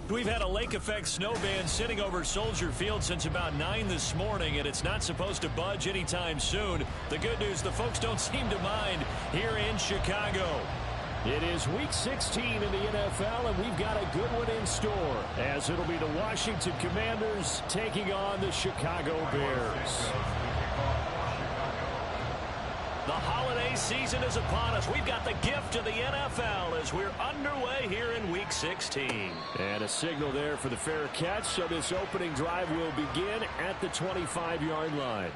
We've had a lake effect snow band sitting over Soldier Field since about 9 this morning, and it's not supposed to budge anytime soon. The good news, the folks don't seem to mind here in Chicago. It is Week 16 in the NFL, and we've got a good one in store, as it'll be the Washington Commanders taking on the Chicago Bears. The holiday season is upon us. We've got the gift of the NFL as we're underway here in Week 16. And a signal there for the fair catch, so this opening drive will begin at the 25-yard line.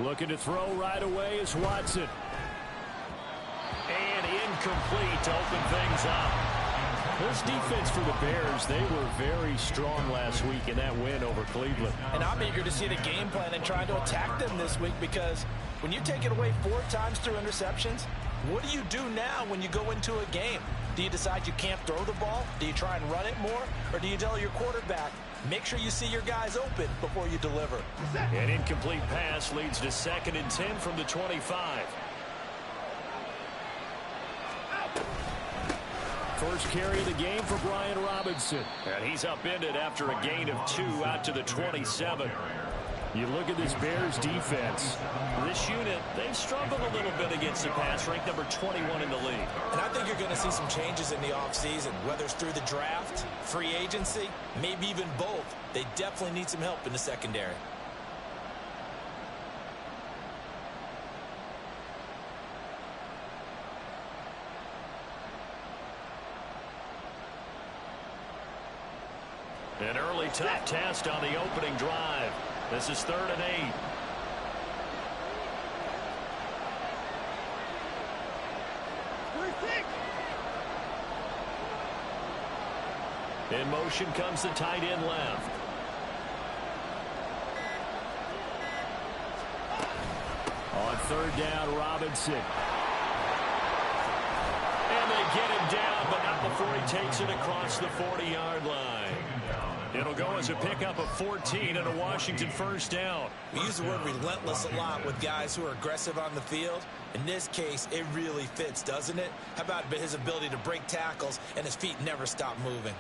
Looking to throw right away is Watson. And incomplete to open things up. This defense for the Bears, they were very strong last week in that win over Cleveland. And I'm eager to see the game plan and trying to attack them this week, because when you take it away 4 times through interceptions, what do you do now when you go into a game? Do you decide you can't throw the ball? Do you try and run it more? Or do you tell your quarterback, make sure you see your guys open before you deliver? An incomplete pass leads to 2nd and 10 from the 25. First carry of the game for Brian Robinson. And he's upended after a gain of 2 out to the 27. You look at this Bears defense. This unit, they've struggled a little bit against the pass, ranked number 21 in the league. And I think you're going to see some changes in the offseason, whether it's through the draft, free agency, maybe even both. They definitely need some help in the secondary. An early tough test on the opening drive. This is 3rd and 8. In motion comes the tight end left. On 3rd down, Robinson. And they get him down, but not before he takes it across the 40-yard line. It'll go as a pickup of 14 and a Washington first down. We use the word relentless a lot with guys who are aggressive on the field. In this case, it really fits, doesn't it? How about his ability to break tackles and his feet never stop moving?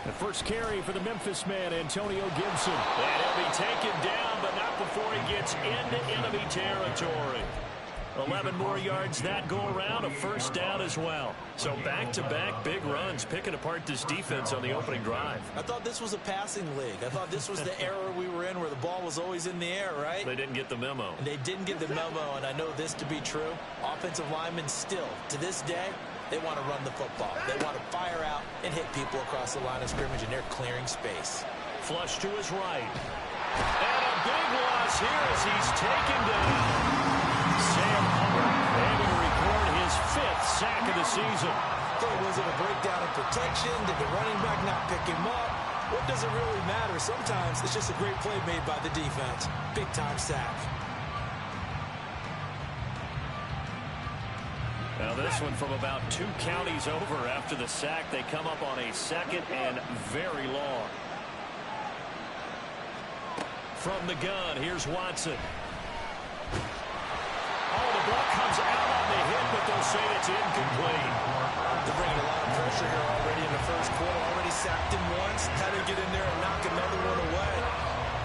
The first carry for the Memphis man, Antonio Gibson. And he'll be taken down, but not before he gets into enemy territory. 11 more yards that go around, a first down as well. So back-to-back big runs, picking apart this defense on the opening drive. I thought this was a passing league. I thought this was the era we were in where the ball was always in the air, right? They didn't get the memo. And they didn't get the memo, and I know this to be true. Offensive linemen still, to this day, they want to run the football. They want to fire out and hit people across the line of scrimmage, and they're clearing space. Flush to his right. And a big loss here as he's taken down. Sam Hubbard able to record his 5th sack of the season. So was it a breakdown in protection? Did the running back not pick him up? What does it really matter? Sometimes it's just a great play made by the defense. Big-time sack. Now this one from about 2 counties over after the sack. They come up on a 2nd and very long. From the gun, here's Watson. Oh, the ball comes out on the hit, but they'll say it's incomplete. They're bringing a lot of pressure here already in the first quarter. Already sacked him once. Had to get in there and knock another one away.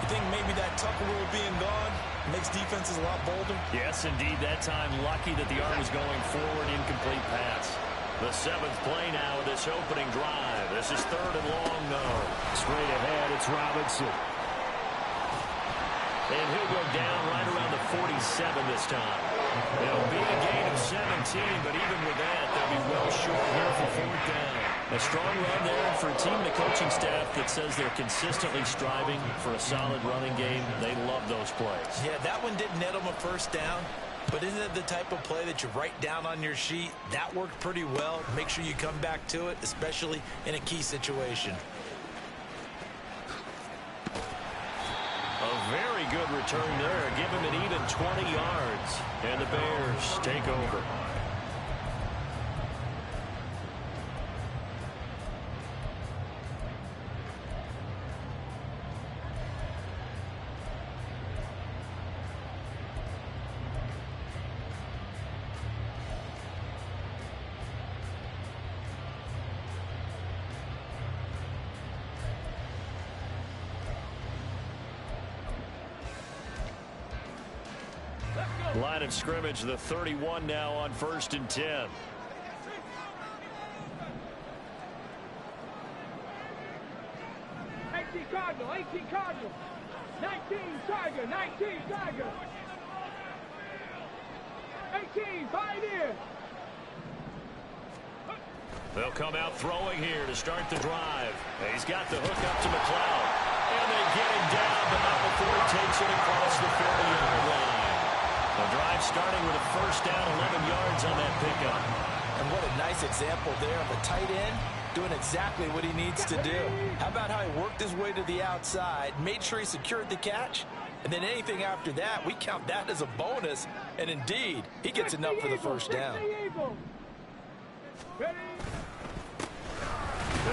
You think maybe that Tucker rule being gone makes defenses a lot bolder? Yes, indeed. That time, lucky that the arm was going forward. Incomplete pass. The 7th play now of this opening drive. This is 3rd and long, though. Straight ahead, it's Robinson. And he'll go down right around the 47 this time. It'll be a gain of 17, but even with that, they'll be well short here for fourth down. A strong run there for a team and a coaching staff that says they're consistently striving for a solid running game. They love those plays. Yeah, that one didn't net them a first down, but isn't it the type of play that you write down on your sheet? That worked pretty well. Make sure you come back to it, especially in a key situation. A very good return there. Give him an even 20 yards. And the Bears take over. Line of scrimmage, the 31 now on 1st and 10. 18 Cardinal, 18 Cardinal, 19 Tiger, 19 Tiger, 18 Pioneer. They'll come out throwing here to start the drive. He's got the hook up to McLeod. And they get him down, but not before he takes it across the 40-yard line. The drive starting with a first down, 11 yards on that pickup. And what a nice example there of a tight end doing exactly what he needs to do. How about how he worked his way to the outside, made sure he secured the catch, and then anything after that, we count that as a bonus. And indeed, he gets enough for the first down. They'll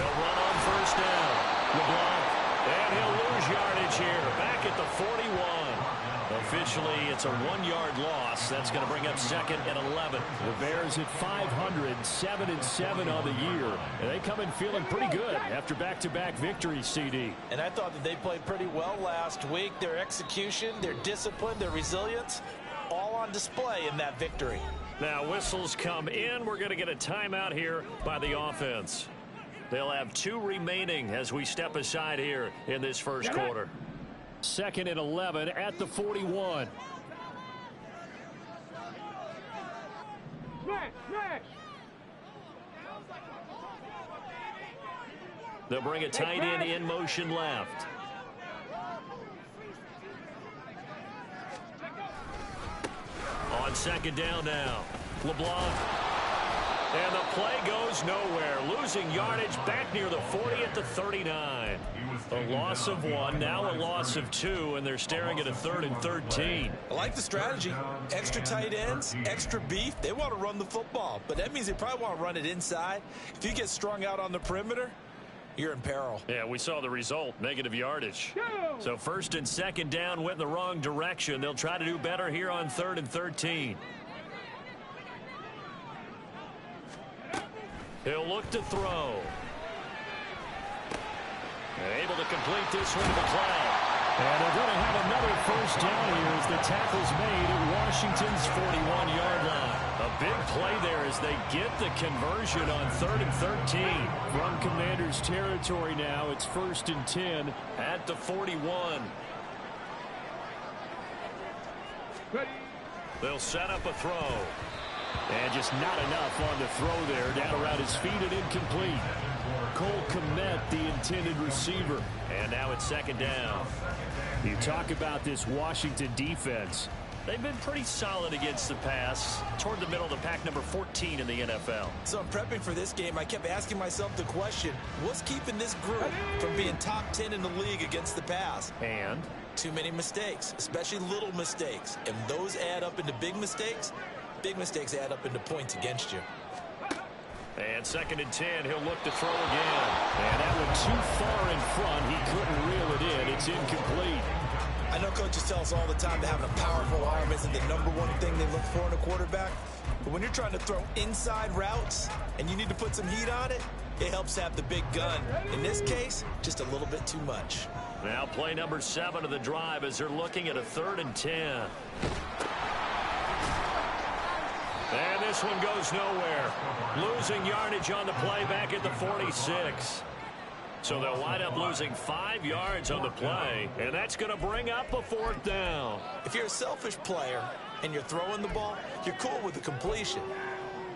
run on first down. LeBlanc, and he'll lose yardage here, back at the 41. Officially, it's a 1-yard loss. That's going to bring up 2nd and 11. The Bears at 500, 7-7 on the year. And they come in feeling pretty good after back-to-back victories, CD. And I thought that they played pretty well last week. Their execution, their discipline, their resilience, all on display in that victory. Now whistles come in. We're going to get a timeout here by the offense. They'll have 2 remaining as we step aside here in this first quarter. 2nd and 11 at the 41. They'll bring a tight end in motion left. On 2nd down now. LeBlanc. And the play goes nowhere. Losing yardage back near the 40 at the 39. A loss of 1, now a loss of 2, and they're staring at a 3rd and 13. I like the strategy. Extra tight ends, extra beef. They want to run the football, but that means they probably want to run it inside. If you get strung out on the perimeter, you're in peril. Yeah, we saw the result, negative yardage. So 1st and 2nd down went in the wrong direction. They'll try to do better here on 3rd and 13. He'll look to throw. Able to complete this one to McLeod. And they're going to have another first down here as the tackle's made at Washington's 41-yard line. A big play there as they get the conversion on 3rd and 13. From Commanders territory now, it's 1st and 10 at the 41. They'll set up a throw. And just not enough on the throw there. Down around his feet and incomplete. Cole Kmet, the intended receiver. And now it's 2nd down. You talk about this Washington defense. They've been pretty solid against the pass. Toward the middle of the pack, number 14 in the NFL. So I'm prepping for this game. I kept asking myself the question, what's keeping this group from being top 10 in the league against the pass? And? Too many mistakes, especially little mistakes. And those add up into big mistakes. Big mistakes add up into points against you. And 2nd and 10, he'll look to throw again. And that one too far in front. He couldn't reel it in. It's incomplete. I know coaches tell us all the time that having a powerful arm isn't the #1 thing they look for in a quarterback. But when you're trying to throw inside routes and you need to put some heat on it, it helps to have the big gun. In this case, just a little bit too much. Now play number 7 of the drive as they're looking at a 3rd and 10. And this one goes nowhere. Losing yardage on the play back at the 46. So they'll wind up losing 5 yards on the play, and that's going to bring up a 4th down. If you're a selfish player and you're throwing the ball, you're cool with the completion.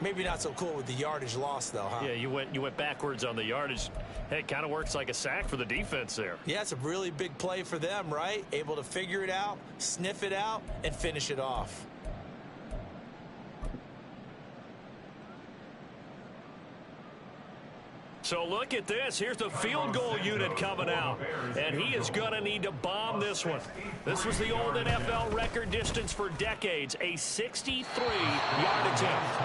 Maybe not so cool with the yardage loss, though, huh? Yeah, you went backwards on the yardage. Hey, it kind of works like a sack for the defense there. Yeah, it's a really big play for them, right? Able to figure it out, sniff it out, and finish it off. So look at this. Here's the field goal unit coming out. And he is going to need to bomb this one. This was the old NFL record distance for decades, a 63-yard attempt.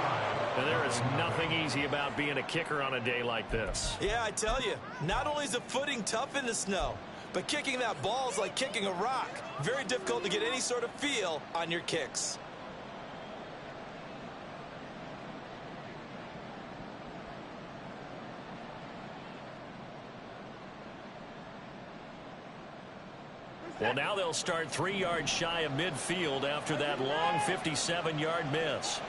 And there is nothing easy about being a kicker on a day like this. Yeah, I tell you, not only is the footing tough in the snow, but kicking that ball is like kicking a rock. Very difficult to get any sort of feel on your kicks. Well, now they'll start 3 yards shy of midfield after that long 57-yard miss.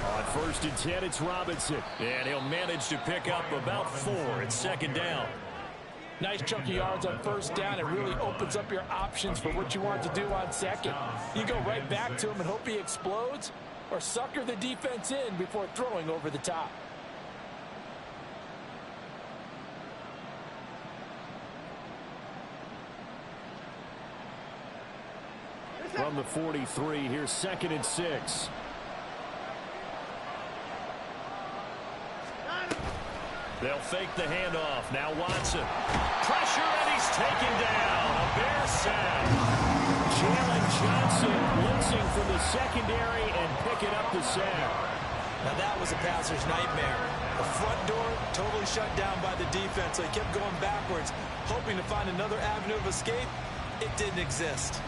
On 1st and 10, it's Robinson. And he'll manage to pick up about 4. It's 2nd down. Nice chunk of yards on 1st down. It really opens up your options for what you want to do on 2nd. You go right back to him and hope he explodes, or sucker the defense in before throwing over the top. From the 43, here's 2nd and 6. They'll fake the handoff. Now Watson. Pressure, and he's taken down. A Bear sack. Jalen Johnson blitzing from the secondary and picking up the sack. Now that was a passer's nightmare. The front door totally shut down by the defense, so he kept going backwards, hoping to find another avenue of escape. It didn't exist.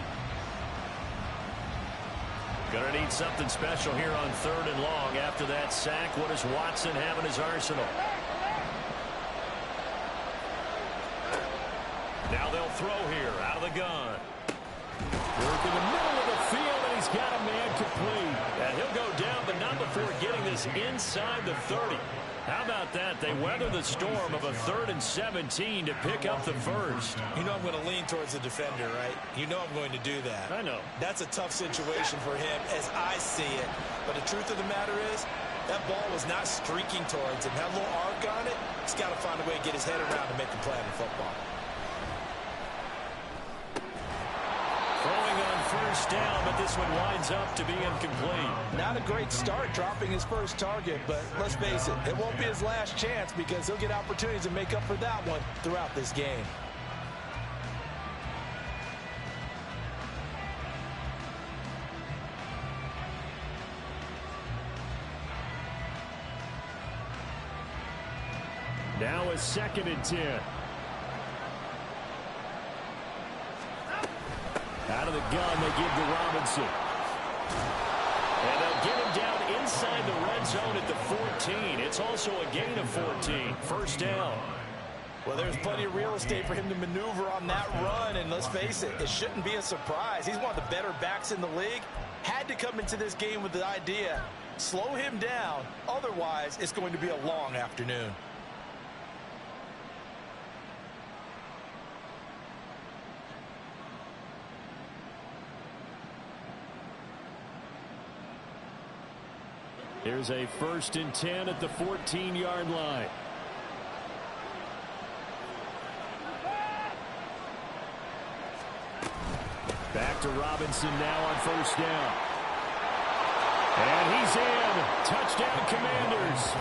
Going to need something special here on 3rd and long. After that sack, what does Watson have in his arsenal? Now they'll throw here out of the gun. Work in the middle of the field, and he's got a man complete. And he'll go down, but not before getting this inside the 30. How about that? They weather the storm of a 3rd and 17 to pick up the 1st. You know I'm going to lean towards the defender, right? You know I'm going to do that. I know. That's a tough situation for him as I see it. But the truth of the matter is, that ball was not streaking towards him. Had a little arc on it. He's got to find a way to get his head around to make the play on the football. Throwing on 1st down, but this one winds up to be incomplete. Not a great start dropping his first target, but let's face it, it won't be his last chance because he'll get opportunities to make up for that one throughout this game. Now a 2nd and 10. Out of the gun, they give to Robinson. And they'll get him down inside the red zone at the 14. It's also a gain of 14. 1st down. Well, there's plenty of real estate for him to maneuver on that run, and let's face it, it shouldn't be a surprise. He's one of the better backs in the league. Had to come into this game with the idea, slow him down, otherwise it's going to be a long afternoon. Here's a 1st and 10 at the 14-yard line. Back to Robinson now on 1st down. And he's in. Touchdown, Commanders.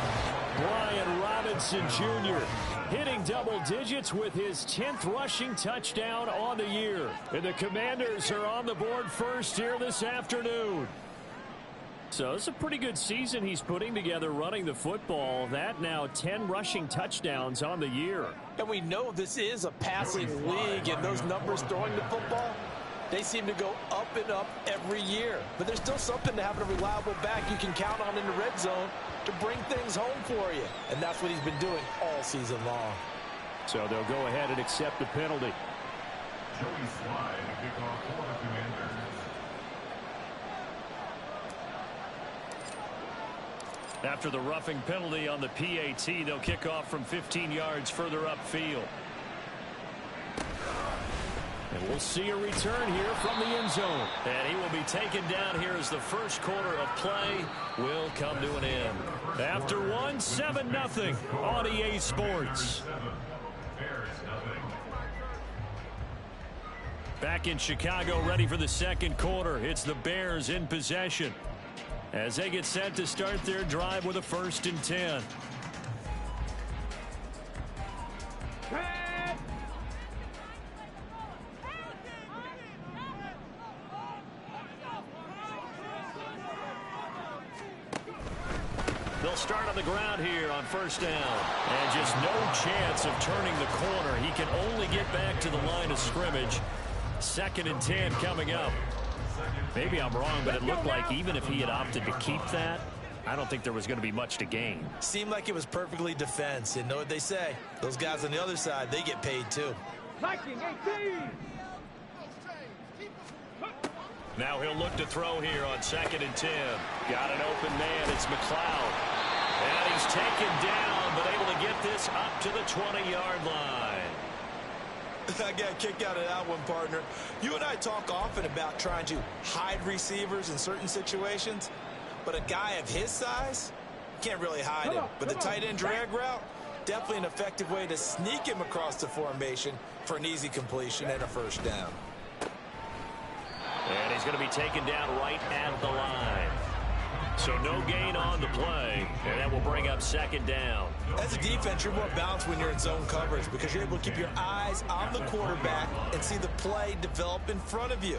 Brian Robinson Jr. hitting double digits with his 10th rushing touchdown on the year. And the Commanders are on the board first here this afternoon. So it's a pretty good season he's putting together running the football. That now 10 rushing touchdowns on the year. And we know this is a passing league, and those numbers throwing the football, they seem to go up and up every year. But there's still something to having a reliable back you can count on in the red zone to bring things home for you. And that's what he's been doing all season long. So they'll go ahead and accept the penalty. Joey Slide, kickoff for the Commanders. After the roughing penalty on the PAT, they'll kick off from 15 yards further upfield. And we'll see a return here from the end zone. And he will be taken down here as the first quarter of play will come to an end. After one, 7-0 on EA Sports. Back in Chicago, ready for the second quarter. It's the Bears in possession as they get set to start their drive with a 1st and 10. They'll start on the ground here on 1st down. And just no chance of turning the corner. He can only get back to the line of scrimmage. 2nd and 10 coming up. Maybe I'm wrong, but it looked like even if he had opted to keep that, I don't think there was going to be much to gain. Seemed like it was perfectly defense. And know what they say? Those guys on the other side, they get paid too. Viking 18. Now he'll look to throw here on 2nd and 10. Got an open man. It's McLeod. And he's taken down, but able to get this up to the 20-yard line. I got a kick out of that one, partner. You and I talk often about trying to hide receivers in certain situations, but a guy of his size can't really hide him. But the tight end drag route, definitely an effective way to sneak him across the formation for an easy completion and a 1st down. And he's going to be taken down right at the line. So no gain on the play, and that will bring up 2nd down. As a defense, you're more balanced when you're in zone coverage because you're able to keep your eyes on the quarterback and see the play develop in front of you.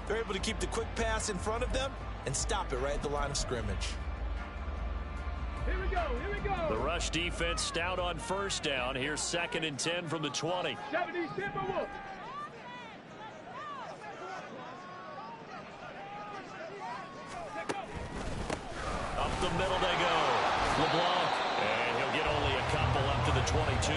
They're able to keep the quick pass in front of them and stop it right at the line of scrimmage. Here we go, here we go. The rush defense stout on 1st down. Here's 2nd and 10 from the 20. 70 Timberwolves. Up the middle they go. LeBlanc. And he'll get only a couple up to the 22.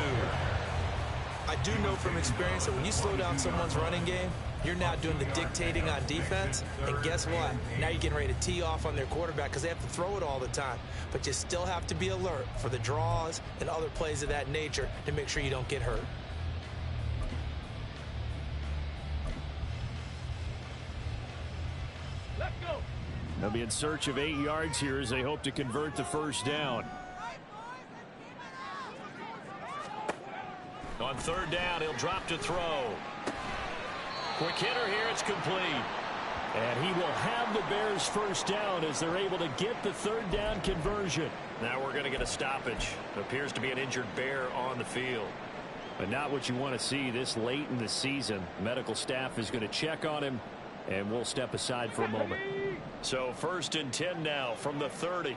I do know from experience that when you slow down someone's running game, you're now doing the dictating on defense. And guess what? Now you're getting ready to tee off on their quarterback because they have to throw it all the time. But you still have to be alert for the draws and other plays of that nature to make sure you don't get hurt. Let's go. They'll be in search of 8 yards here as they hope to convert the 1st down. On 3rd down, he'll drop to throw. Quick hitter here, it's complete. And he will have the Bears 1st down as they're able to get the 3rd down conversion. Now we're going to get a stoppage. Appears to be an injured Bear on the field. But not what you want to see this late in the season. Medical staff is going to check on him, and we'll step aside for a moment. So 1st and 10 now from the 30.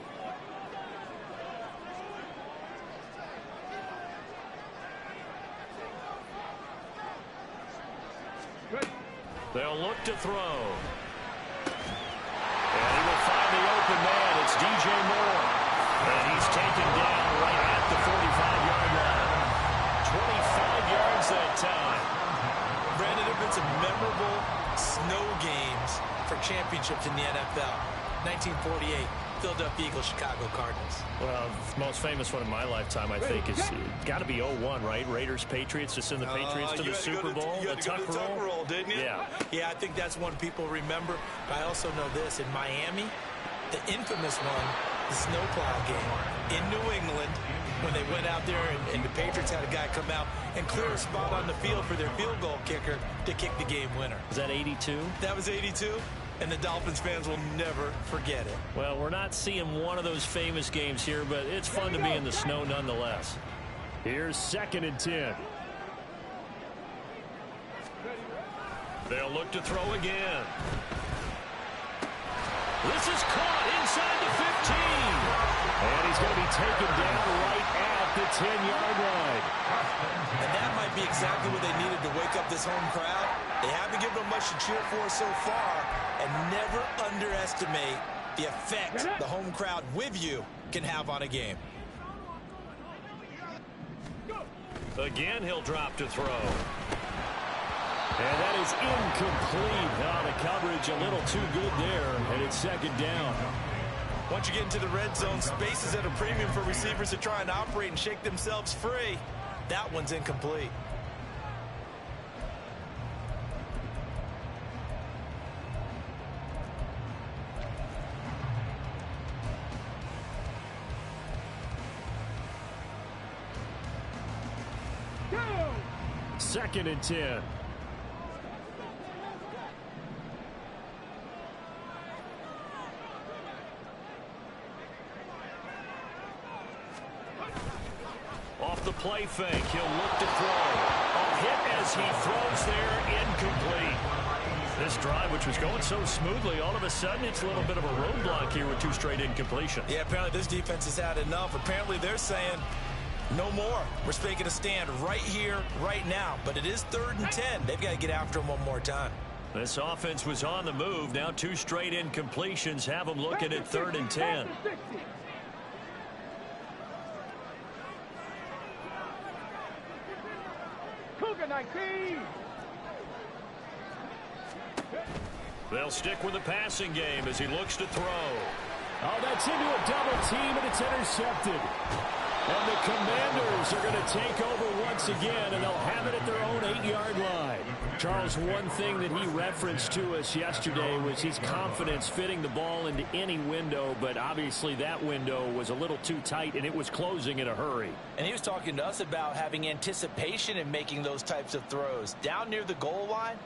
They'll look to throw. And he will find the open man. It's DJ Moore. And he's taken down right at the 45-yard line. 25 yards that time. Brandon, there have been some memorable snow games for championships in the NFL. 1948, Philadelphia Eagles, Chicago Cardinals. Well, the most famous one in my lifetime, I think, is got to be 01, right? Raiders, Patriots, to send the Patriots to the Super Bowl. You had to go to the tuck roll, didn't you? Yeah. Yeah, I think that's one people remember. But I also know this. In Miami, the infamous one, the snowplow game in New England, when they went out there and the Patriots had a guy come out and clear a spot on the field for their field goal kicker to kick the game winner. Was that 82? That was 82. And the Dolphins fans will never forget it. Well, we're not seeing one of those famous games here, but it's fun to be in the snow nonetheless. Here's 2nd and 10. They'll look to throw again. This is caught inside the 15. And he's going to be taken down right at the 10-yard line. And that might be exactly what they needed to wake up this home crowd. They haven't given them much to cheer for so far. And never underestimate the effect the home crowd with you can have on a game. Again, he'll drop to throw. And that is incomplete. Oh, the coverage a little too good there, and it's 2nd down. Once you get into the red zone, space is at a premium for receivers to try and operate and shake themselves free. That one's incomplete. Second and 10. Off the play fake, he'll look to throw. A hit as he throws there, incomplete. This drive, which was going so smoothly, all of a sudden it's a little bit of a roadblock here with 2 straight incompletions. Yeah, apparently this defense has had enough. Apparently they're saying no more. We're making a stand right here, right now. But it is 3rd and 10. They've got to get after him one more time. This offense was on the move. Now 2 straight incompletions have them looking at 3rd and 10. Cougar 19. They'll stick with the passing game as he looks to throw. Oh, that's into a double team, and it's intercepted. And the Commanders are going to take over once again, and they'll have it at their own 8-yard line. Charles, one thing that he referenced to us yesterday was his confidence fitting the ball into any window, but obviously that window was a little too tight, and it was closing in a hurry. And he was talking to us about having anticipation in making those types of throws. Down near the goal line,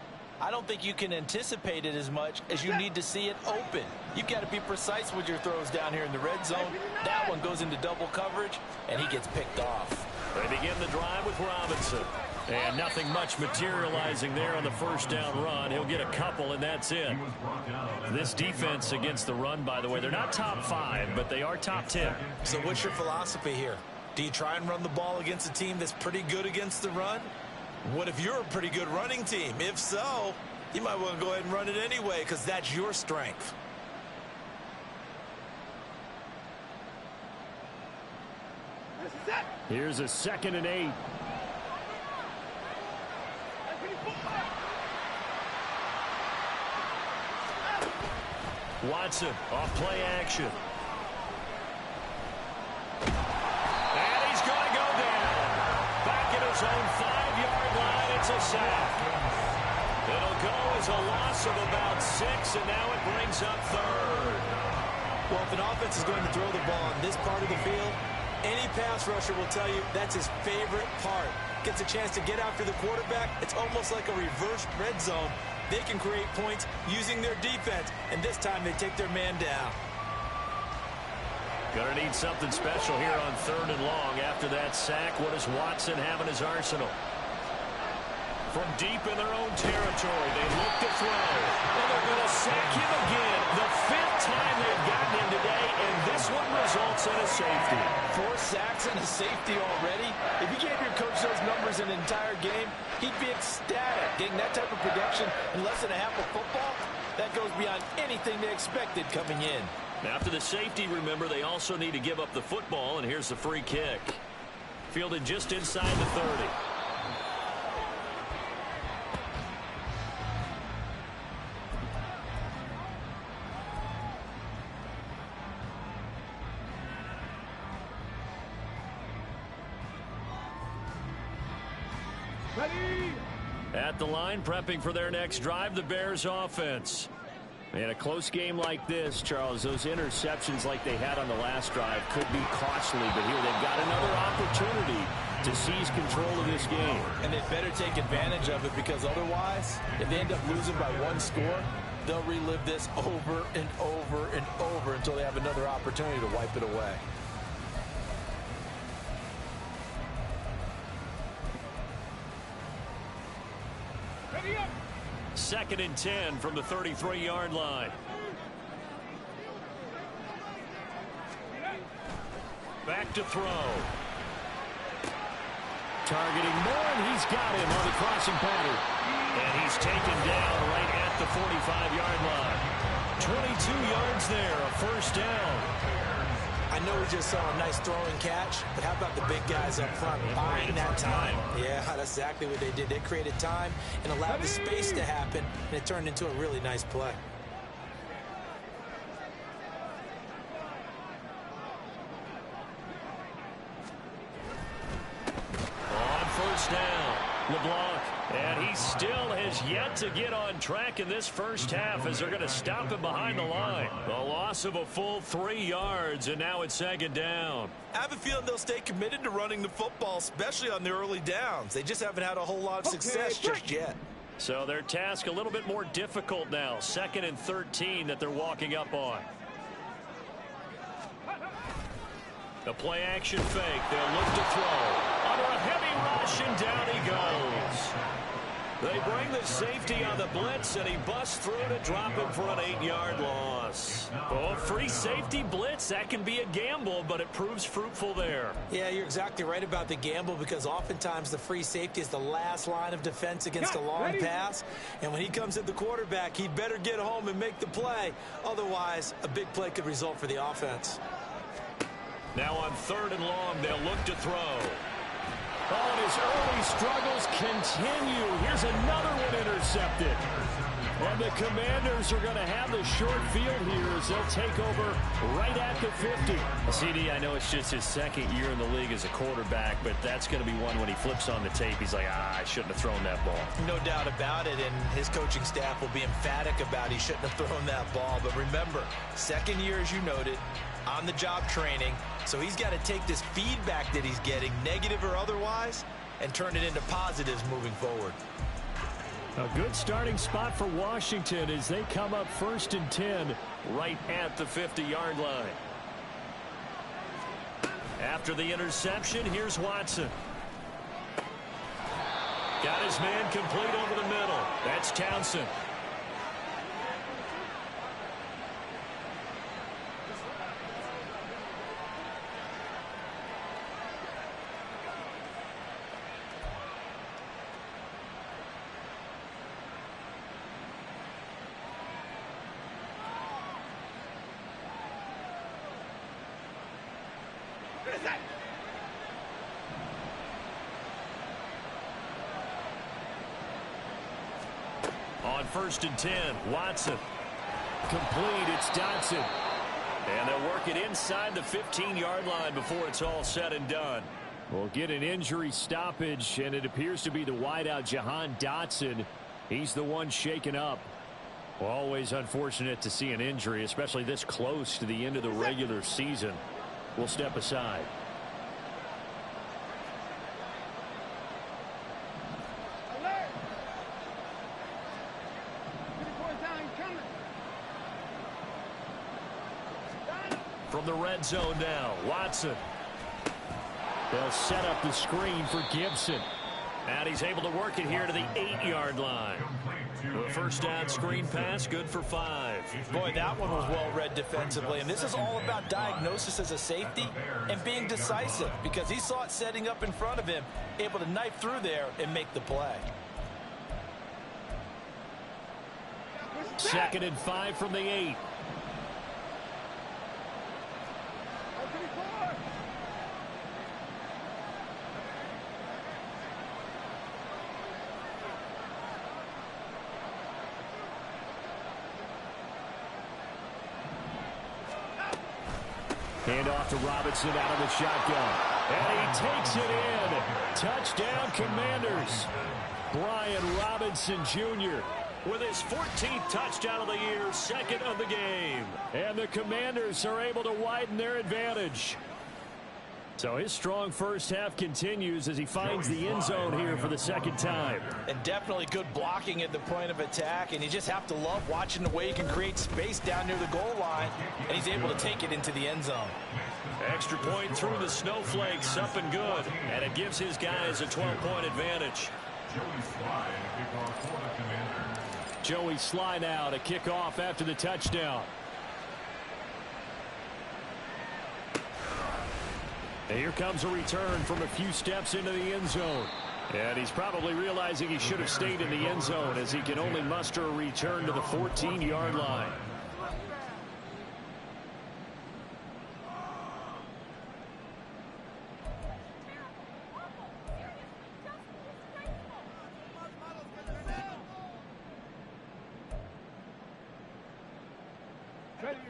I don't think you can anticipate it as much as you need to see it open. You've got to be precise with your throws down here in the red zone. That one goes into double coverage, and he gets picked off. They begin the drive with Robinson. And nothing much materializing there on the first down run. He'll get a couple, and that's it. This defense against the run, by the way, they're not top 5, but they are top 10. So what's your philosophy here? Do you try and run the ball against a team that's pretty good against the run? What if you're a pretty good running team? If so, you might want to go ahead and run it anyway because that's your strength. Here's a 2nd and 8. Watson off play action. And he's going to go down. Back at his own 5-yard line, it's a sack. It'll go as a loss of about 6, and now it brings up 3rd. Well, if an offense is going to throw the ball on this part of the field, any pass rusher will tell you that's his favorite part. Gets a chance to get after the quarterback. It's almost like a reverse red zone. They can create points using their defense, and this time they take their man down. Gonna need something special here on 3rd and long. After that sack, what does Watson have in his arsenal? From deep in their own territory, they look to throw. And they're going to sack him again. The 5th time they've gotten him today, and this one results in a safety. 4 sacks and a safety already. If you gave your coach those numbers in an entire game, he'd be ecstatic. Getting that type of production in less than a half of football, that goes beyond anything they expected coming in. After the safety, remember, they also need to give up the football, and here's the free kick. Fielded just inside the 30. At the line, prepping for their next drive, the Bears offense. In a close game like this, Charles, those interceptions like they had on the last drive could be costly, but here they've got another opportunity to seize control of this game. And they better take advantage of it, because otherwise, if they end up losing by 1 score, they'll relive this over and over and over until they have another opportunity to wipe it away. Ready up. 2nd and 10 from the 33-yard line. Back to throw. Targeting Moore, and he's got him on the crossing pattern. And he's taken down right at the 45-yard line. 22 yards there, a first down. I know we just saw a nice throwing catch, but how about the big guys up front buying that time? Yeah, that's exactly what they did. They created time and allowed the space to happen, and it turned into a really nice play. LeBlanc, and he still has yet to get on track in this first half as they're going to stop him behind the line. A loss of a full 3 yards, and now it's second down. I have a feeling they'll stay committed to running the football, especially on the early downs. They just haven't had a whole lot of success just yet. So their task a little bit more difficult now. 2nd and 13 that they're walking up on. The play action fake. They'll look to throw. Under a heavy rush, and down he goes. They bring the safety on the blitz, and he busts through to drop him for an 8-yard loss. Oh, free safety blitz, that can be a gamble, but it proves fruitful there. Yeah, you're exactly right about the gamble, because oftentimes the free safety is the last line of defense against a long pass. And when he comes at the quarterback, he better get home and make the play. Otherwise, a big play could result for the offense. Now on 3rd and long, they'll look to throw. Oh, and his early struggles continue. Here's another one intercepted. And the Commanders are going to have the short field here as they'll take over right at the 50. CD, I know it's just his 2nd year in the league as a quarterback, but that's going to be one when he flips on the tape. He's like, I shouldn't have thrown that ball. No doubt about it, and his coaching staff will be emphatic about he shouldn't have thrown that ball. But remember, 2nd year, as you noted, on-the-job training. So he's got to take this feedback that he's getting, negative or otherwise, and turn it into positives moving forward. A good starting spot for Washington as they come up 1st and 10 right at the 50-yard line. After the interception, here's Watson. Got his man complete over the middle. That's Townsend. On 1st and 10, Watson. Complete, it's Dotson. And they'll work it inside the 15-yard line before it's all said and done. We'll get an injury stoppage, and it appears to be the wideout, Jahan Dotson. He's the one shaken up. Always unfortunate to see an injury, especially this close to the end of the regular season. We'll step aside. From the red zone now, Watson. They'll set up the screen for Gibson. And he's able to work it here to the 8-yard line. The first down screen pass, good for 5. Boy, that one was well read defensively. And this is all about diagnosis as a safety and being decisive, because he saw it setting up in front of him, able to knife through there and make the play. 2nd and 5 from the 8. Hand off to Robinson out of the shotgun. And he takes it in. Touchdown, Commanders. Brian Robinson Jr. with his 14th touchdown of the year, 2nd of the game. And the Commanders are able to widen their advantage. So his strong first half continues as he finds the end zone here for the 2nd time. And definitely good blocking at the point of attack. And you just have to love watching the way he can create space down near the goal line. And he's able to take it into the end zone. Extra point through the snowflakes, up and good. And it gives his guys a 12-point advantage. Joey Sly now to kick off after the touchdown. And here comes a return from a few steps into the end zone. And he's probably realizing he should have stayed in the end zone as he can only muster a return to the 14-yard line.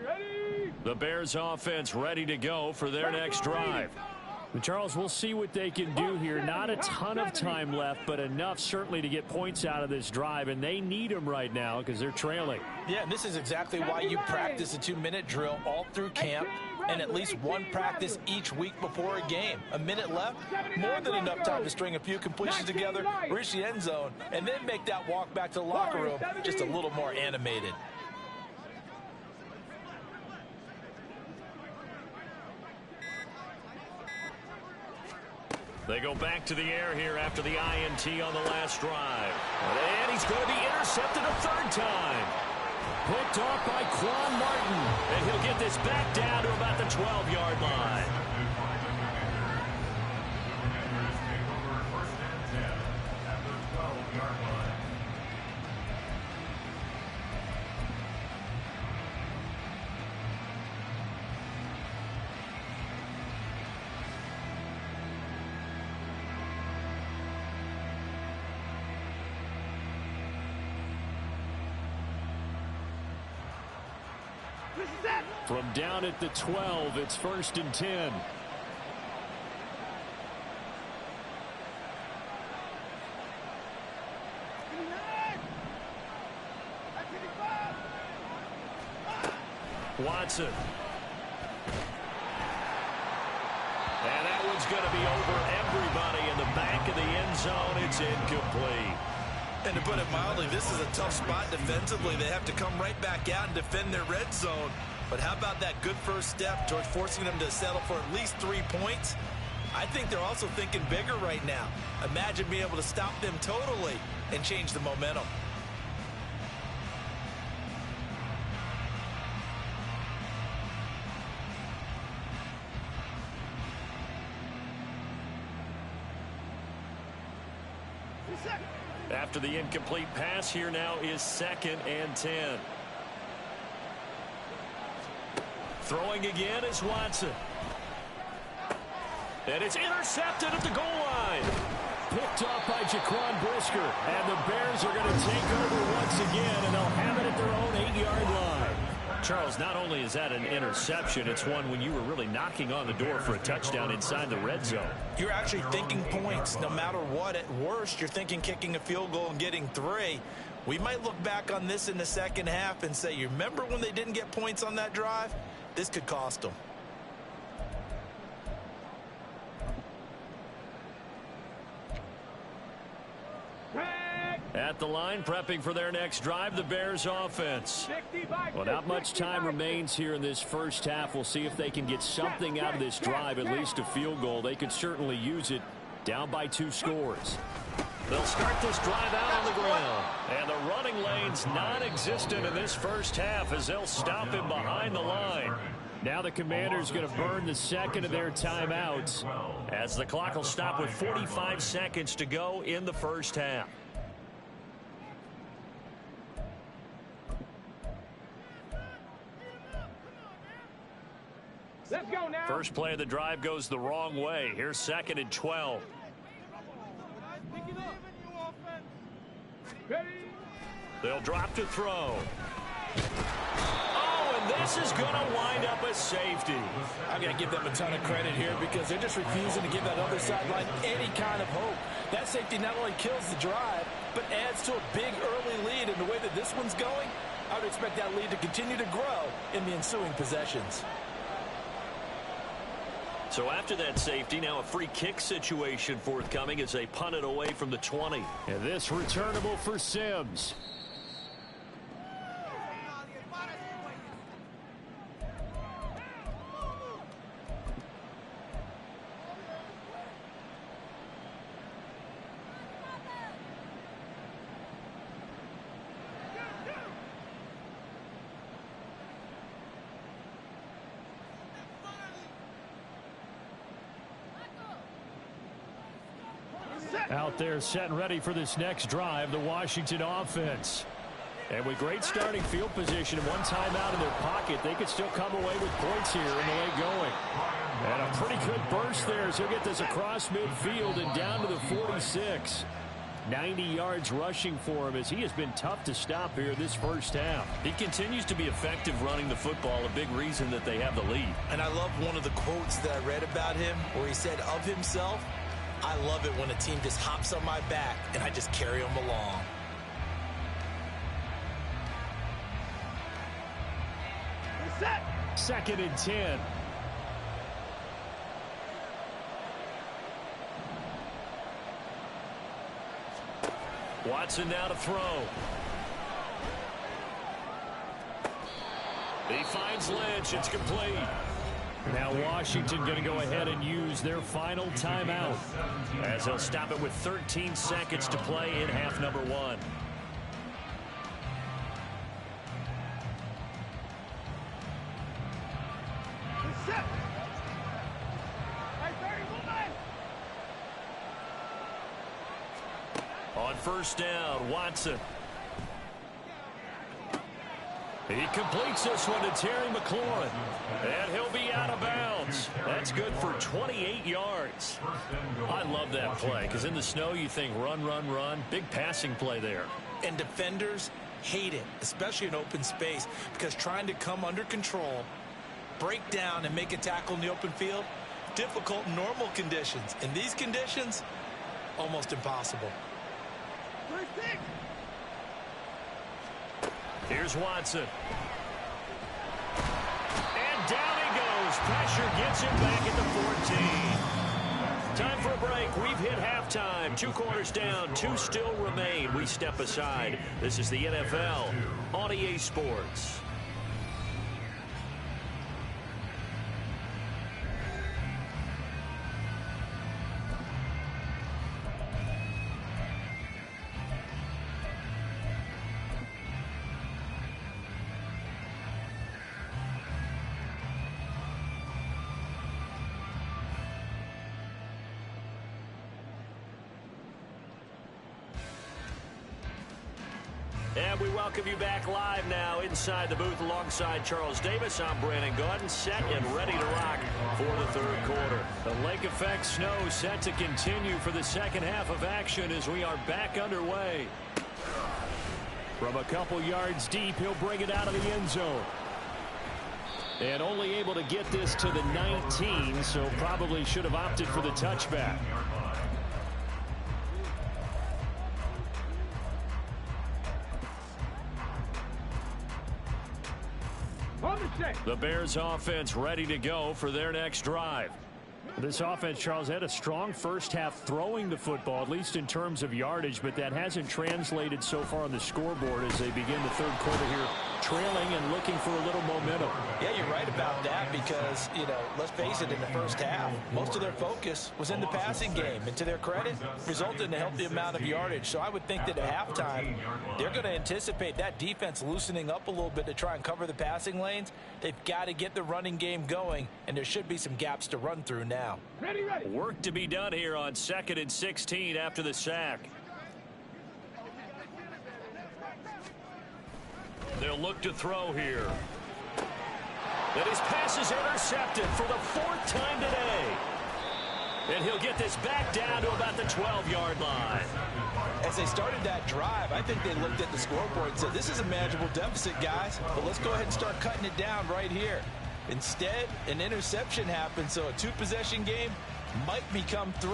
Ready. The Bears offense ready to go for their next drive. Charles, we'll see what they can do here. Not a ton of time left, but enough certainly to get points out of this drive, and they need them right now because they're trailing. Yeah, and this is exactly why you practice a 2-minute drill all through camp and at least one practice each week before a game. A minute left, more than enough time to string a few completions together, reach the end zone, and then make that walk back to the locker room just a little more animated. They go back to the air here after the INT on the last drive. And he's going to be intercepted a third time. Picked off by Quan Martin. And he'll get this back down to about the 12-yard line. From down at the 12, it's 1st and 10. Watson. And that one's going to be over everybody in the back of the end zone. It's incomplete. And to put it mildly, this is a tough spot defensively. They have to come right back out and defend their red zone. But how about that good first step towards forcing them to settle for at least 3 points? I think they're also thinking bigger right now. Imagine being able to stop them totally and change the momentum. After the incomplete pass, here now is 2nd and 10. Throwing again is Watson. And it's intercepted at the goal line. Picked off by Jaquan Brisker. And the Bears are going to take over once again, and they'll have it at their own 8-yard line. Charles, not only is that an interception, it's one when you were really knocking on the door for a touchdown inside the red zone. You're actually thinking points no matter what. At worst, you're thinking kicking a field goal and getting 3. We might look back on this in the second half and say, you remember when they didn't get points on that drive? This could cost them. At the line, prepping for their next drive, the Bears offense. Well, not much time remains here in this first half. We'll see if they can get something out of this drive, at least a field goal. They could certainly use it, down by 2 scores. They'll start this drive out on the ground. And the running lane's non-existent in this first half as they'll stop him behind the line. Now the Commanders going to burn the second of their timeouts, as the clock will stop with 45 seconds to go in the first half. Let's go now. First play of the drive goes the wrong way. Here's 2nd and 12. They'll drop to throw. Oh, and this is going to wind up a safety. I've got to give them a ton of credit here because they're just refusing to give that other sideline any kind of hope. That safety not only kills the drive, but adds to a big early lead. And the way that this one's going, I would expect that lead to continue to grow in the ensuing possessions. So after that safety, now a free kick situation forthcoming as they punt it away from the 20. And this returnable for Sims. Out there set and ready for this next drive, the Washington offense. And with great starting field position and one timeout in their pocket, they could still come away with points here in the late going. And a pretty good burst there as he'll get this across midfield and down to the 46. 90 yards rushing for him as he has been tough to stop here this first half. He continues to be effective running the football, a big reason that they have the lead. And I love one of the quotes that I read about him where he said of himself, "I love it when a team just hops on my back and I just carry them along." Set. 2nd and 10. Watson now to throw. He finds Lynch. It's complete. Now Washington going to go ahead and use their final timeout, as they'll stop it with 13 seconds to play in half number 1. Set. Right there, woman. On first down, Watson. He completes this one to Terry McLaurin. And he'll be out of bounds. That's good for 28 yards. I love that play because in the snow you think run, run, run. Big passing play there. And defenders hate it, especially in open space, because trying to come under control, break down, and make a tackle in the open field, difficult in normal conditions. In these conditions, almost impossible. Here's Watson. And down he goes. Pressure gets him back at the 14. Time for a break. We've hit halftime. 2 quarters down. 2 still remain. We step aside. This is the NFL on EA Sports. And we welcome you back live now inside the booth alongside Charles Davis. I'm Brandon Gordon, set and ready to rock for the 3rd quarter. The lake effect snow set to continue for the second half of action as we are back underway. From a couple yards deep, he'll bring it out of the end zone. And only able to get this to the 19, so probably should have opted for the touchback. The Bears offense ready to go for their next drive. This offense, Charles, had a strong first half throwing the football, at least in terms of yardage, but that hasn't translated so far on the scoreboard as they begin the 3rd quarter here, trailing and looking for a little momentum. Yeah, you're right about that because, let's face it, in the first half, most of their focus was in the passing game. And to their credit, resulted in a healthy amount of yardage. So I would think that at halftime, they're going to anticipate that defense loosening up a little bit to try and cover the passing lanes. They've got to get the running game going, and there should be some gaps to run through now. Ready. Work to be done here on 2nd and 16 after the sack. They'll look to throw here. And his pass is intercepted for the 4th time today. And he'll get this back down to about the 12-yard line. As they started that drive, I think they looked at the scoreboard and said, this is a manageable deficit, guys, but let's go ahead and start cutting it down right here. Instead, an interception happened, so a 2-possession game might become 3.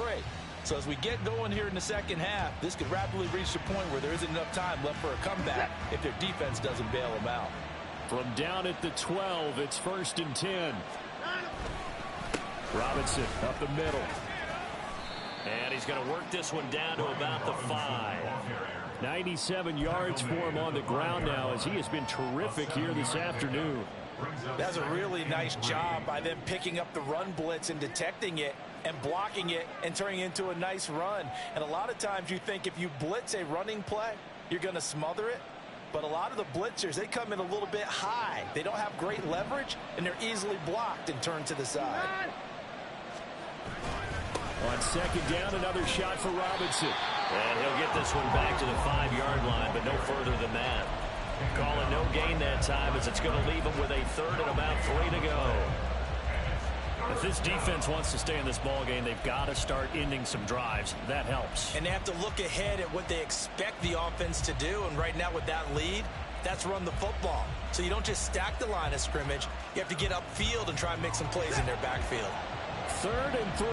So as we get going here in the second half, this could rapidly reach the point where there isn't enough time left for a comeback if their defense doesn't bail them out. From down at the 12, it's 1st and 10. Robinson up the middle. And he's going to work this one down to about the 5. 97 yards for him on the ground now as he has been terrific here this afternoon. That's a really nice job by them picking up the run blitz and detecting it and blocking it and turning it into a nice run. And a lot of times you think if you blitz a running play, you're going to smother it. But a lot of the blitzers, they come in a little bit high. They don't have great leverage, and they're easily blocked and turned to the side. On 2nd down, another shot for Robinson. And he'll get this one back to the 5-yard line, but no further than that. Calling no gain that time as it's going to leave him with a 3rd and about 3 to go. If this defense wants to stay in this ball game, they've got to start ending some drives. That helps. And they have to look ahead at what they expect the offense to do. And right now with that lead, that's run the football. So you don't just stack the line of scrimmage. You have to get upfield and try and make some plays in their backfield. 3rd and 3.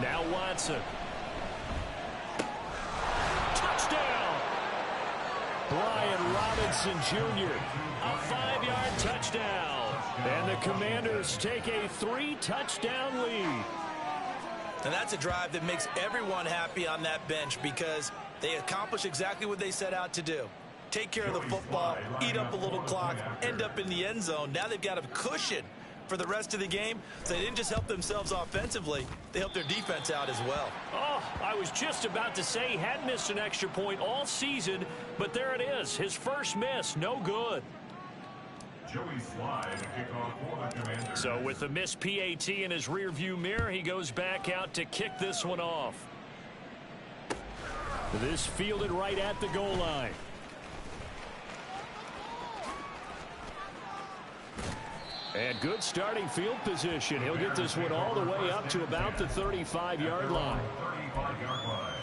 Now Watson. Touchdown! Brian Robinson Jr. A 5-yard touchdown. And the Commanders take a 3-touchdown lead. And that's a drive that makes everyone happy on that bench because they accomplish exactly what they set out to do. Take care of the football, eat up a little clock, end up in the end zone. Now they've got a cushion for the rest of the game. So they didn't just help themselves offensively, they helped their defense out as well. Oh, I was just about to say he hadn't missed an extra point all season, but there it is. His first miss, no good. Joey Slide, kickoff for the Commanders. So with the missed PAT in his rearview mirror, he goes back out to kick this one off. This fielded right at the goal line. And good starting field position. He'll get this one all the way up to about the 35-yard line. 35-yard line.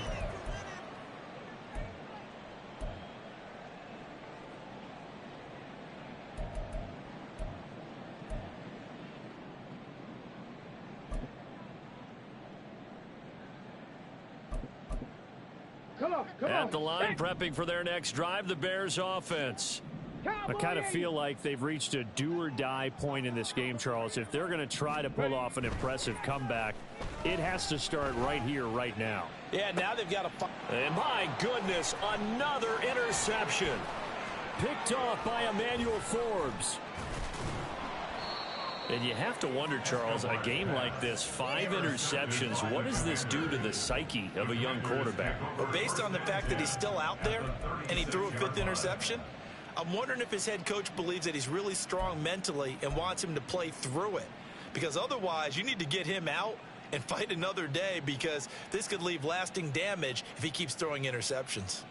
At the line, prepping for their next drive, the Bears offense. I kind of feel like they've reached a do-or-die point in this game, Charles. If they're going to try to pull off an impressive comeback, it has to start right here, right now. Yeah, now they've got to... And my goodness, another interception. Picked off by Emmanuel Forbes. And you have to wonder, Charles, a game like this, 5 interceptions, what does this do to the psyche of a young quarterback? Well, based on the fact that he's still out there and he threw a 5th interception, I'm wondering if his head coach believes that he's really strong mentally and wants him to play through it. Because otherwise, you need to get him out and fight another day because this could leave lasting damage if he keeps throwing interceptions.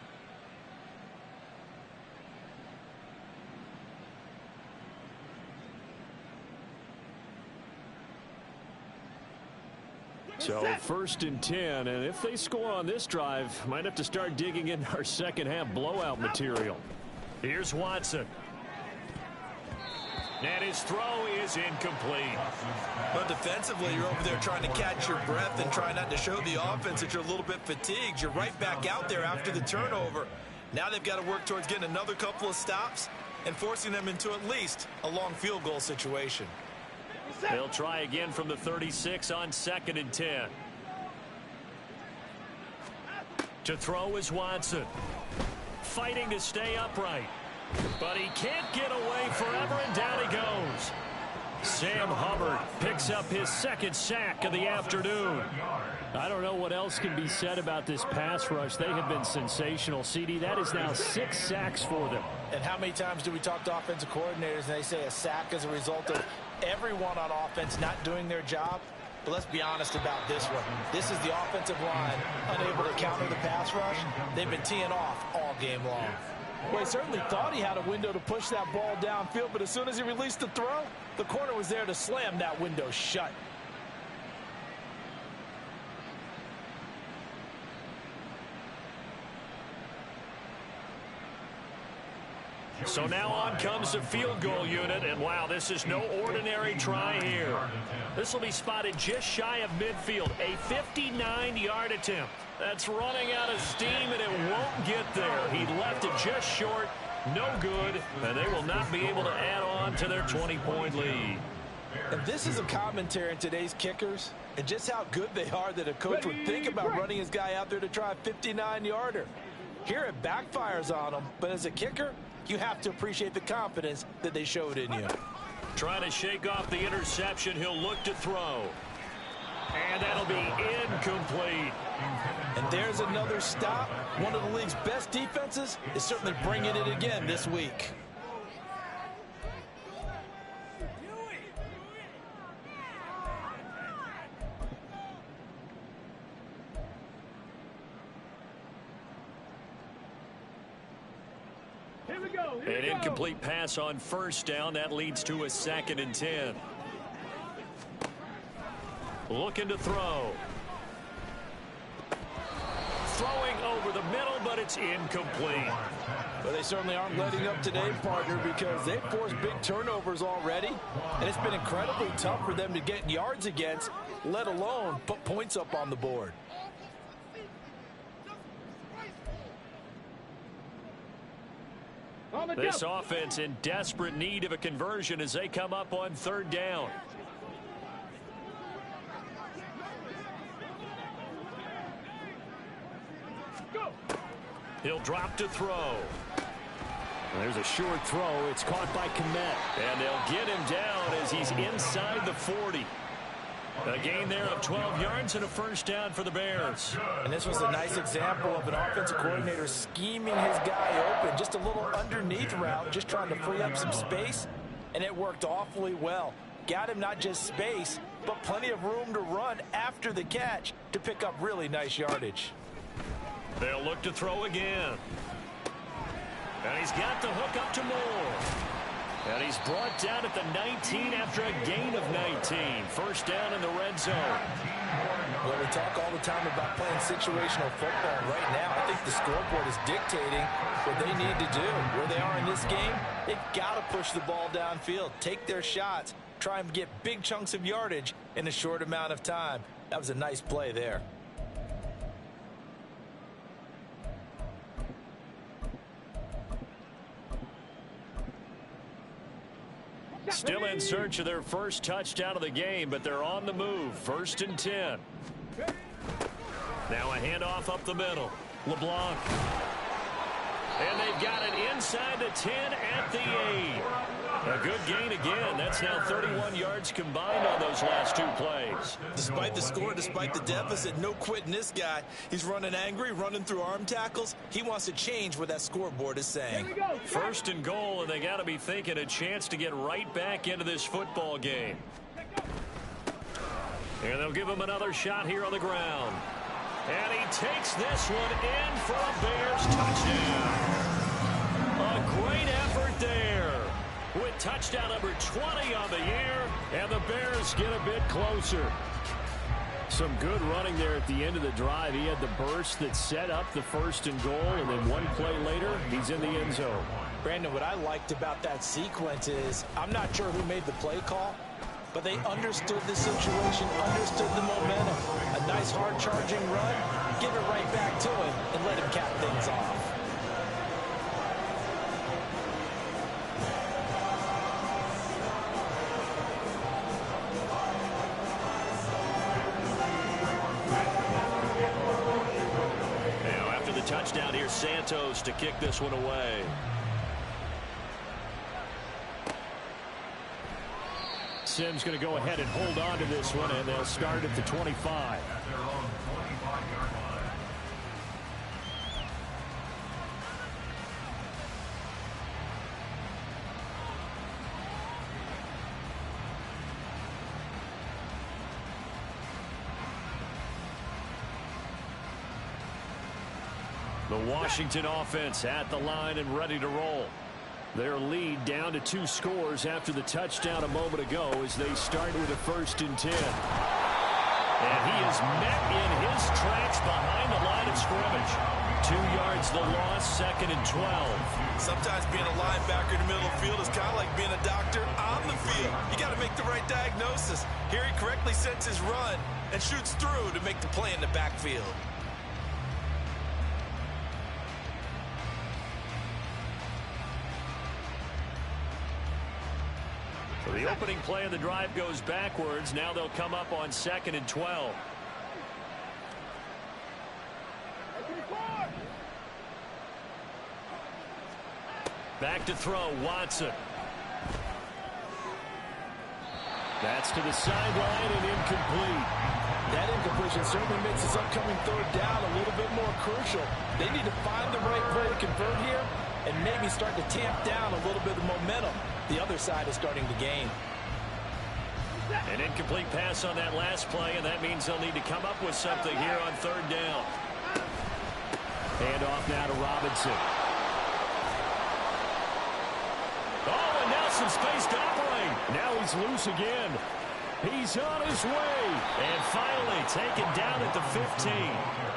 So 1st and 10, and if they score on this drive, might have to start digging in our second half blowout material. Here's Watson. And his throw is incomplete. But defensively, you're over there trying to catch your breath and try not to show the offense that you're a little bit fatigued. You're right back out there after the turnover. Now they've got to work towards getting another couple of stops and forcing them into at least a long field goal situation. They'll try again from the 36 on 2nd and 10. To throw is Watson. Fighting to stay upright. But he can't get away forever, and down he goes. Sam Hubbard picks up his 2nd sack of the afternoon. I don't know what else can be said about this pass rush. They have been sensational, CD. That is now 6 sacks for them. And how many times do we talk to offensive coordinators and they say a sack as a result of everyone on offense not doing their job? But let's be honest about this one. This is the offensive line unable to counter the pass rush. They've been teeing off all game long. Well, he certainly thought he had a window to push that ball downfield, but as soon as he released the throw, the corner was there to slam that window shut. So now on comes the field goal unit, and wow, this is no ordinary try here. This will be spotted just shy of midfield, a 59-yard attempt. That's running out of steam, and it won't get there. He left it just short, no good, and they will not be able to add on to their 20-point lead. And this is a commentary in today's kickers and just how good they are that a coach would think about running his guy out there to try a 59-yarder. Here it backfires on him, but as a kicker, you have to appreciate the confidence that they showed in you. Trying to shake off the interception, he'll look to throw. And that'll be incomplete. And there's another stop. One of the league's best defenses is certainly bringing it again this week. Here we go. An incomplete pass on first down. That leads to a 2nd and 10. Looking to throw. Throwing over the middle, but it's incomplete. Well, they certainly aren't letting up today, partner, because they've forced big turnovers already, and it's been incredibly tough for them to get yards against, let alone put points up on the board. This offense in desperate need of a conversion as they come up on 3rd down. He'll drop to throw. There's a short throw. It's caught by Kmet. And they'll get him down as he's inside the 40. A gain there of 12 yards and a first down for the Bears. And this was a nice example of an offensive coordinator scheming his guy open. Just a little underneath route, just trying to free up some space. And it worked awfully well. Got him not just space, but plenty of room to run after the catch to pick up really nice yardage. They'll look to throw again. And he's got the hook up to Moore. And he's brought down at the 19 after a gain of 19. First down in the red zone. Well, we talk all the time about playing situational football. Right now, I think the scoreboard is dictating what they need to do. Where they are in this game, they've got to push the ball downfield, take their shots, try and get big chunks of yardage in a short amount of time. That was a nice play there. Still in search of their first touchdown of the game, but they're on the move. 1st and 10. Now a handoff up the middle. LeBlanc. And they've got it inside the 10 at the 8. A good gain again. That's now 31 yards combined on those last 2 plays. Despite the score, despite the deficit, no quitting this guy. He's running angry, running through arm tackles. He wants to change what that scoreboard is saying. 1st and goal, and they got to be thinking a chance to get right back into this football game. And they'll give him another shot here on the ground. And he takes this one in for a Bears touchdown. A great effort there. With touchdown number 20 on the year, and the Bears get a bit closer. Some good running there at the end of the drive. He had the burst that set up the 1st and goal, and then one play later, he's in the end zone. Brandon, what I liked about that sequence is, I'm not sure who made the play call, but they understood the situation, understood the momentum. A nice hard-charging run, give it right back to him, and let him cap things off. Touchdown here, Santos to kick this one away. Sims going to go ahead and hold on to this one, and they'll start at the 25. The Washington offense at the line and ready to roll. Their lead down to 2 scores after the touchdown a moment ago as they start with a 1st and 10. And he is met in his tracks behind the line of scrimmage. 2 yards the loss, 2nd and 12. Sometimes being a linebacker in the middle of the field is kind of like being a doctor on the field. You got to make the right diagnosis. Here he correctly sets his run and shoots through to make the play in the backfield. The opening play of the drive goes backwards. Now they'll come up on 2nd and 12. Back to throw, Watson. That's to the sideline and incomplete. That incompletion certainly makes this upcoming 3rd down a little bit more crucial. They need to find the right play to convert here and maybe start to tamp down a little bit of momentum. The other side is starting to gain. An incomplete pass on that last play, and that means they'll need to come up with something here on 3rd down. Hand off now to Robinson. some space to operate. Now he's loose again. He's on his way. And finally taken down at the 15.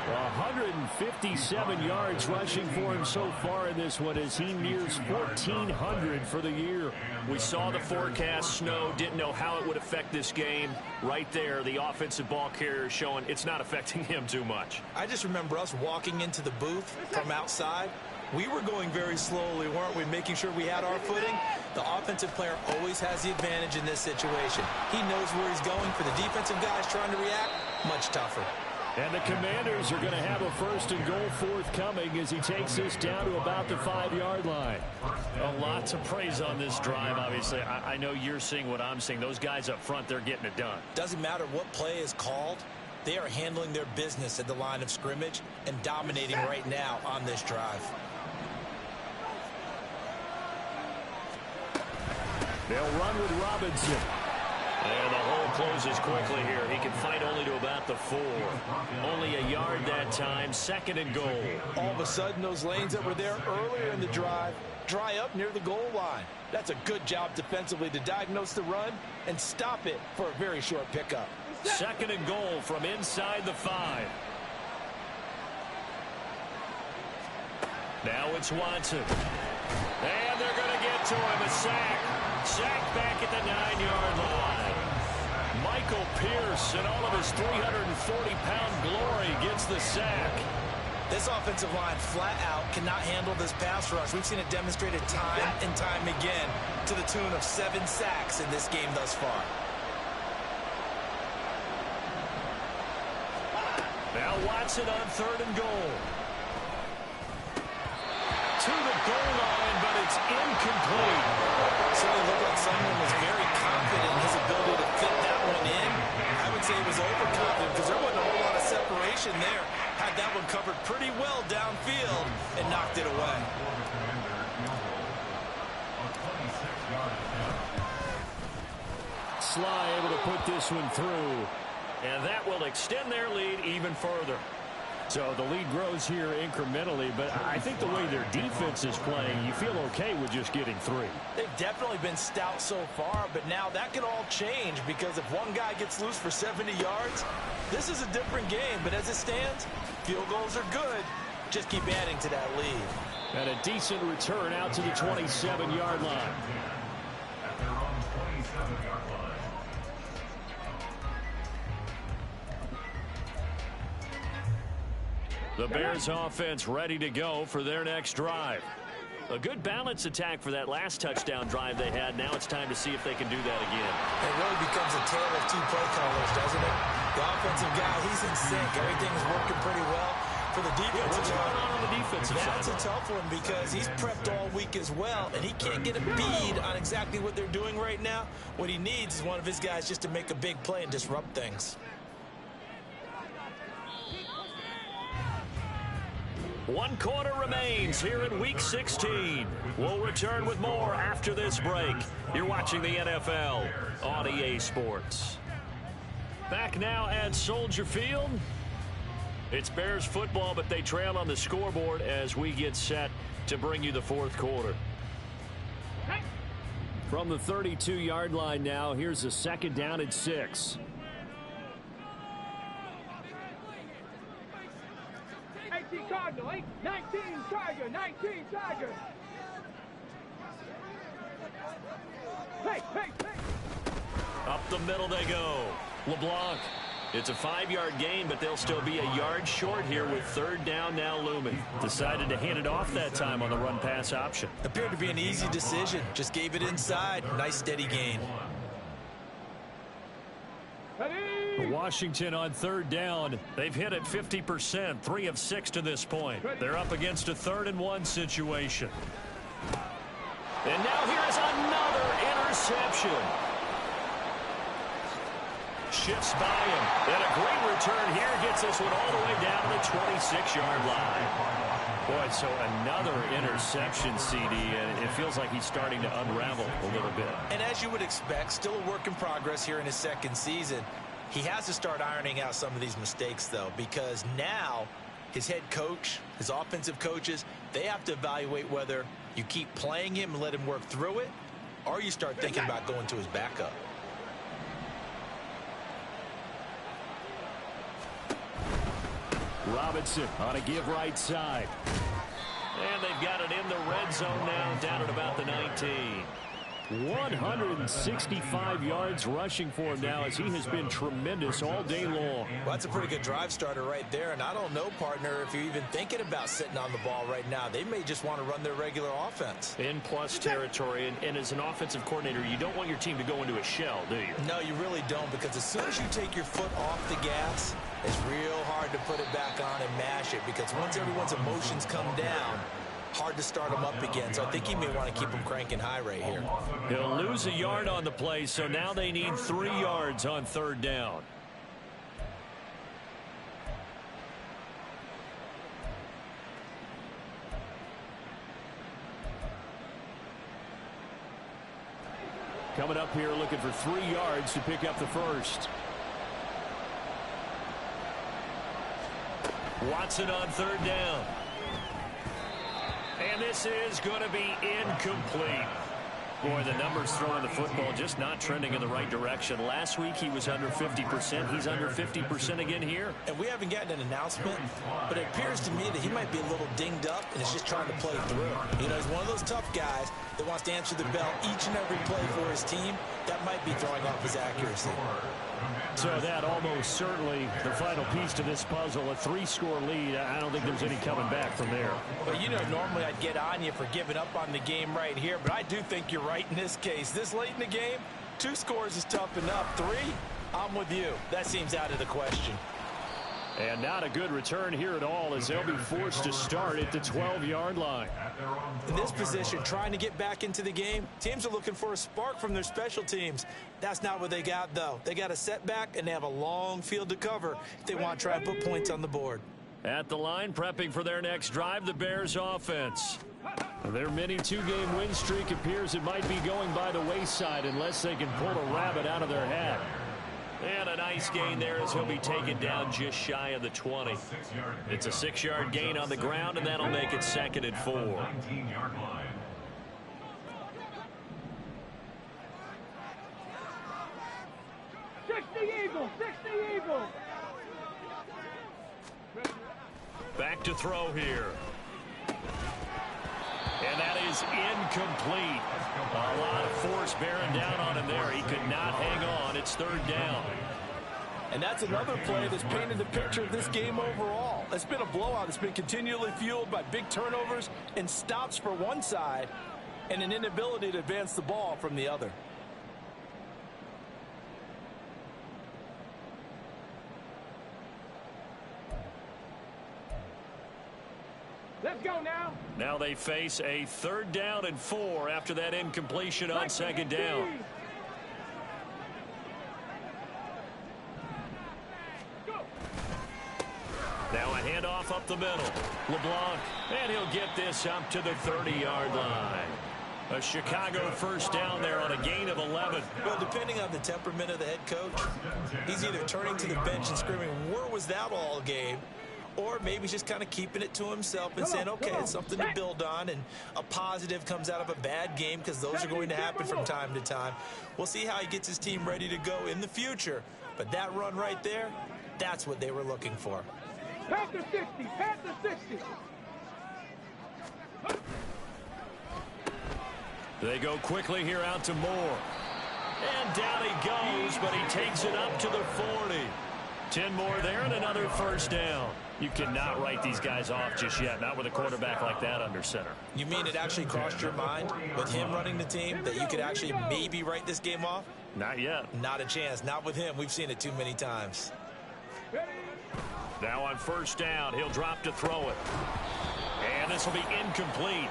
157 yards rushing for him so far in this one as he nears 1,400 for the year. We saw the forecast snow, didn't know how it would affect this game. Right there, the offensive ball carrier showing it's not affecting him too much. I just remember us walking into the booth from outside. We were going very slowly, weren't we, making sure we had our footing? The offensive player always has the advantage in this situation. He knows where he's going. For the defensive guys trying to react, much tougher. And the Commanders are going to have a 1st and goal forthcoming as he takes this down to about the 5-yard line. A lot to praise on this drive, obviously. I know you're seeing what I'm seeing. Those guys up front, they're getting it done. Doesn't matter what play is called. They are handling their business at the line of scrimmage and dominating right now on this drive. They'll run with Robinson. And the hole closes quickly here. He can fight only to about the 4. Only a yard that time. 2nd and goal. All of a sudden, those lanes that were there earlier in the drive dry up near the goal line. That's a good job defensively to diagnose the run and stop it for a very short pickup. 2nd and goal from inside the 5. Now it's Watson. And they're going to get to him. A sack. Sack back at the 9-yard line. Michael Pierce in all of his 340-pound glory gets the sack. This offensive line flat out cannot handle this pass rush. We've seen it demonstrated time and time again to the tune of 7 sacks in this game thus far. Now Watson on 3rd and goal. To the goal line, but it's incomplete. Certainly looked like someone was very confident in his ability to fit that one in. I would say he was overconfident because there wasn't a whole lot of separation there. Had that one covered pretty well downfield and knocked it away. Sly able to put this one through. And that will extend their lead even further. So the lead grows here incrementally, but I think the way their defense is playing, you feel okay with just getting 3. They've definitely been stout so far, but now that could all change because if one guy gets loose for 70 yards, this is a different game. But as it stands, field goals are good. Just keep adding to that lead. And a decent return out to the 27-yard line. At their own 27-yard line. The Bears offense ready to go for their next drive. A good balance attack for that last touchdown drive they had. Now it's time to see if they can do that again. It really becomes a tale of 2 play callers, doesn't it? The offensive guy, he's in sync. Everything's working pretty well. For the defensive what's going on the defensive side? That's a tough one because he's prepped all week as well, and he can't get a bead on exactly what they're doing right now. What he needs is one of his guys just to make a big play and disrupt things. One quarter remains here in Week 16. We'll return with more after this break. You're watching the NFL on EA Sports. Back now at Soldier Field. It's Bears football, but they trail on the scoreboard as we get set to bring you the 4th quarter. From the 32-yard line now, here's a 2nd down and 6. 18 Cardinal, 19 Tiger, 19 Tiger. Hey, hey, hey. Up the middle they go. LeBlanc. It's a 5-yard gain, but they'll still be a yard short here with 3rd down now looming. Decided to hand it off that time on the run-pass option. Appeared to be an easy decision. Just gave it inside. Nice steady gain. Washington on 3rd down. They've hit it 50%, 3 of 6 to this point. They're up against a 3rd and 1 situation. And now here is another interception. Shifts by him. And a great return here gets this one all the way down to the 26-yard line. Boy, so another interception, CD, and it feels like he's starting to unravel a little bit. And as you would expect, still a work in progress here in his 2nd season. He has to start ironing out some of these mistakes, though, because now his head coach, his offensive coaches, they have to evaluate whether you keep playing him and let him work through it, or you start thinking about going to his backup. Robinson on a give right side. And they've got it in the red zone now, down at about the 19. 165 yards rushing for him now, as he has been tremendous all day long. Well, that's a pretty good drive starter right there, and I don't know, partner, if you're even thinking about sitting on the ball right now. They may just want to run their regular offense. In plus territory, and as an offensive coordinator, you don't want your team to go into a shell, do you? No, you really don't, because as soon as you take your foot off the gas, it's real hard to put it back on and mash it, because once everyone's emotions come down, hard to start them up again. So I think he may want to keep them cranking high right here. He'll lose a yard on the play, so now they need 3 yards on third down. Coming up here looking for 3 yards to pick up the first. Watson on third down. And this is going to be incomplete. Boy, the numbers throwing the football just not trending in the right direction. Last week he was under 50%. He's under 50% again here. And we haven't gotten an announcement, but it appears to me that he might be a little dinged up and is just trying to play through. You know, he's one of those tough guys that wants to answer the bell each and every play for his team. That might be throwing off his accuracy. So that almost certainly the final piece to this puzzle, a 3-score lead. I don't think there's any coming back from there. Well, you know, normally I'd get on you for giving up on the game right here, but I do think you're right in this case. This late in the game, 2 scores is tough enough. 3, I'm with you. That seems out of the question. And not a good return here at all, as they'll be forced to start at the 12-yard line. In this position, trying to get back into the game, teams are looking for a spark from their special teams. That's not what they got, though. They got a setback, and they have a long field to cover if they want to try and put points on the board. At the line, prepping for their next drive, the Bears offense. Their mini 2-game win streak appears it might be going by the wayside unless they can pull a rabbit out of their hat. And a nice gain there as he'll be taken down just shy of the 20. It's a 6-yard gain on the ground, and that'll make it 2nd and 4. 19-yard line. Eagles, 60 Eagles. Back to throw here. And that is incomplete. A lot of force bearing down on him there. He could not hang on. It's 3rd down. And that's another play that's painted the picture of this game overall. It's been a blowout. It's been continually fueled by big turnovers and stops for one side and an inability to advance the ball from the other. Let's go now. Now they face a 3rd down and 4 after that incompletion on 2nd down. Now a handoff up the middle. LeBlanc, and he'll get this up to the 30-yard line. A Chicago 1st down there on a gain of 11. Well, depending on the temperament of the head coach, he's either turning to the bench and screaming, "Where was that all game?" Or maybe just kind of keeping it to himself and saying, okay, it's something to build on, and a positive comes out of a bad game, because those are going to happen from time to time. We'll see how he gets his team ready to go in the future. But that run right there, that's what they were looking for. Panther 60, Panther 60. They go quickly here out to Moore. And down he goes, but he takes it up to the 40. 10 more there and another 1st down. You cannot write these guys off just yet, not with a quarterback like that under center. You mean it actually crossed your mind with him running the team that you could actually maybe write this game off? Not yet. Not a chance. Not with him. We've seen it too many times. Now on 1st down, he'll drop to throw it. And this will be incomplete.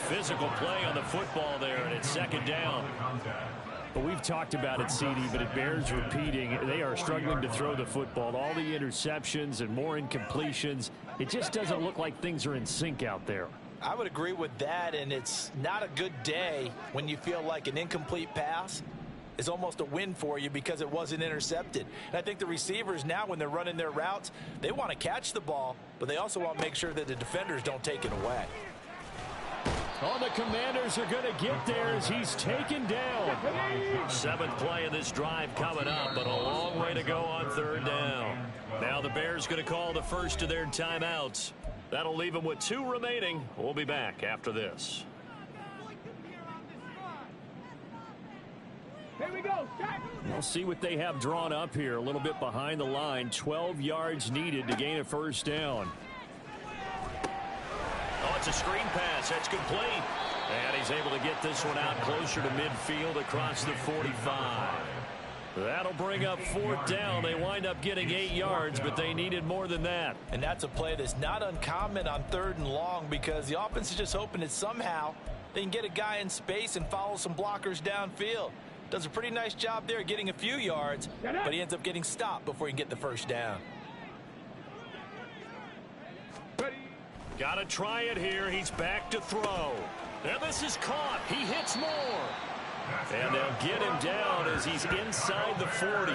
Physical play on the football there, and it's 2nd down. But we've talked about it, CD, but it bears repeating. They are struggling to throw the football. All the interceptions and more incompletions. It just doesn't look like things are in sync out there. I would agree with that, and it's not a good day when you feel like an incomplete pass is almost a win for you because it wasn't intercepted. And I think the receivers now, when they're running their routes, they want to catch the ball, but they also want to make sure that the defenders don't take it away. Oh, the Commanders are going to get there as he's taken down. 7th play of this drive coming up, but a long way to go on 3rd down. Now the Bears going to call the first of their timeouts. That'll leave them with 2 remaining. We'll be back after this. Here we go. We'll see what they have drawn up here. A little bit behind the line. 12 yards needed to gain a 1st down. Oh, it's a screen pass. That's complete. And he's able to get this one out closer to midfield across the 45. That'll bring up 4th down. They wind up getting 8 yards, but they needed more than that. And that's a play that's not uncommon on 3rd and long because the offense is just hoping that somehow they can get a guy in space and follow some blockers downfield. Does a pretty nice job there getting a few yards, but he ends up getting stopped before he can get the 1st down. Got to try it here. He's back to throw. And this is caught. He hits more. And they'll get him down as he's inside the 40.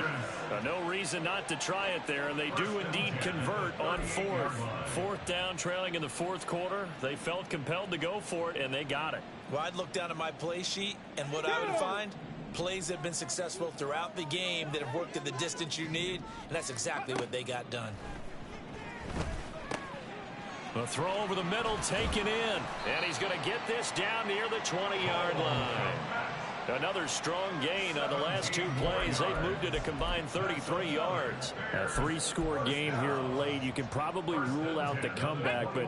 No reason not to try it there, and they do indeed convert on 4th. 4th down, trailing in the 4th quarter. They felt compelled to go for it, and they got it. Well, I'd look down at my play sheet, and what I would find, plays that have been successful throughout the game that have worked at the distance you need, and that's exactly what they got done. A throw over the middle taken in, and he's going to get this down near the 20-yard line. Another strong gain on the last 2 plays. They've moved it a combined 33 yards. A 3-score game here late. You can probably rule out the comeback, but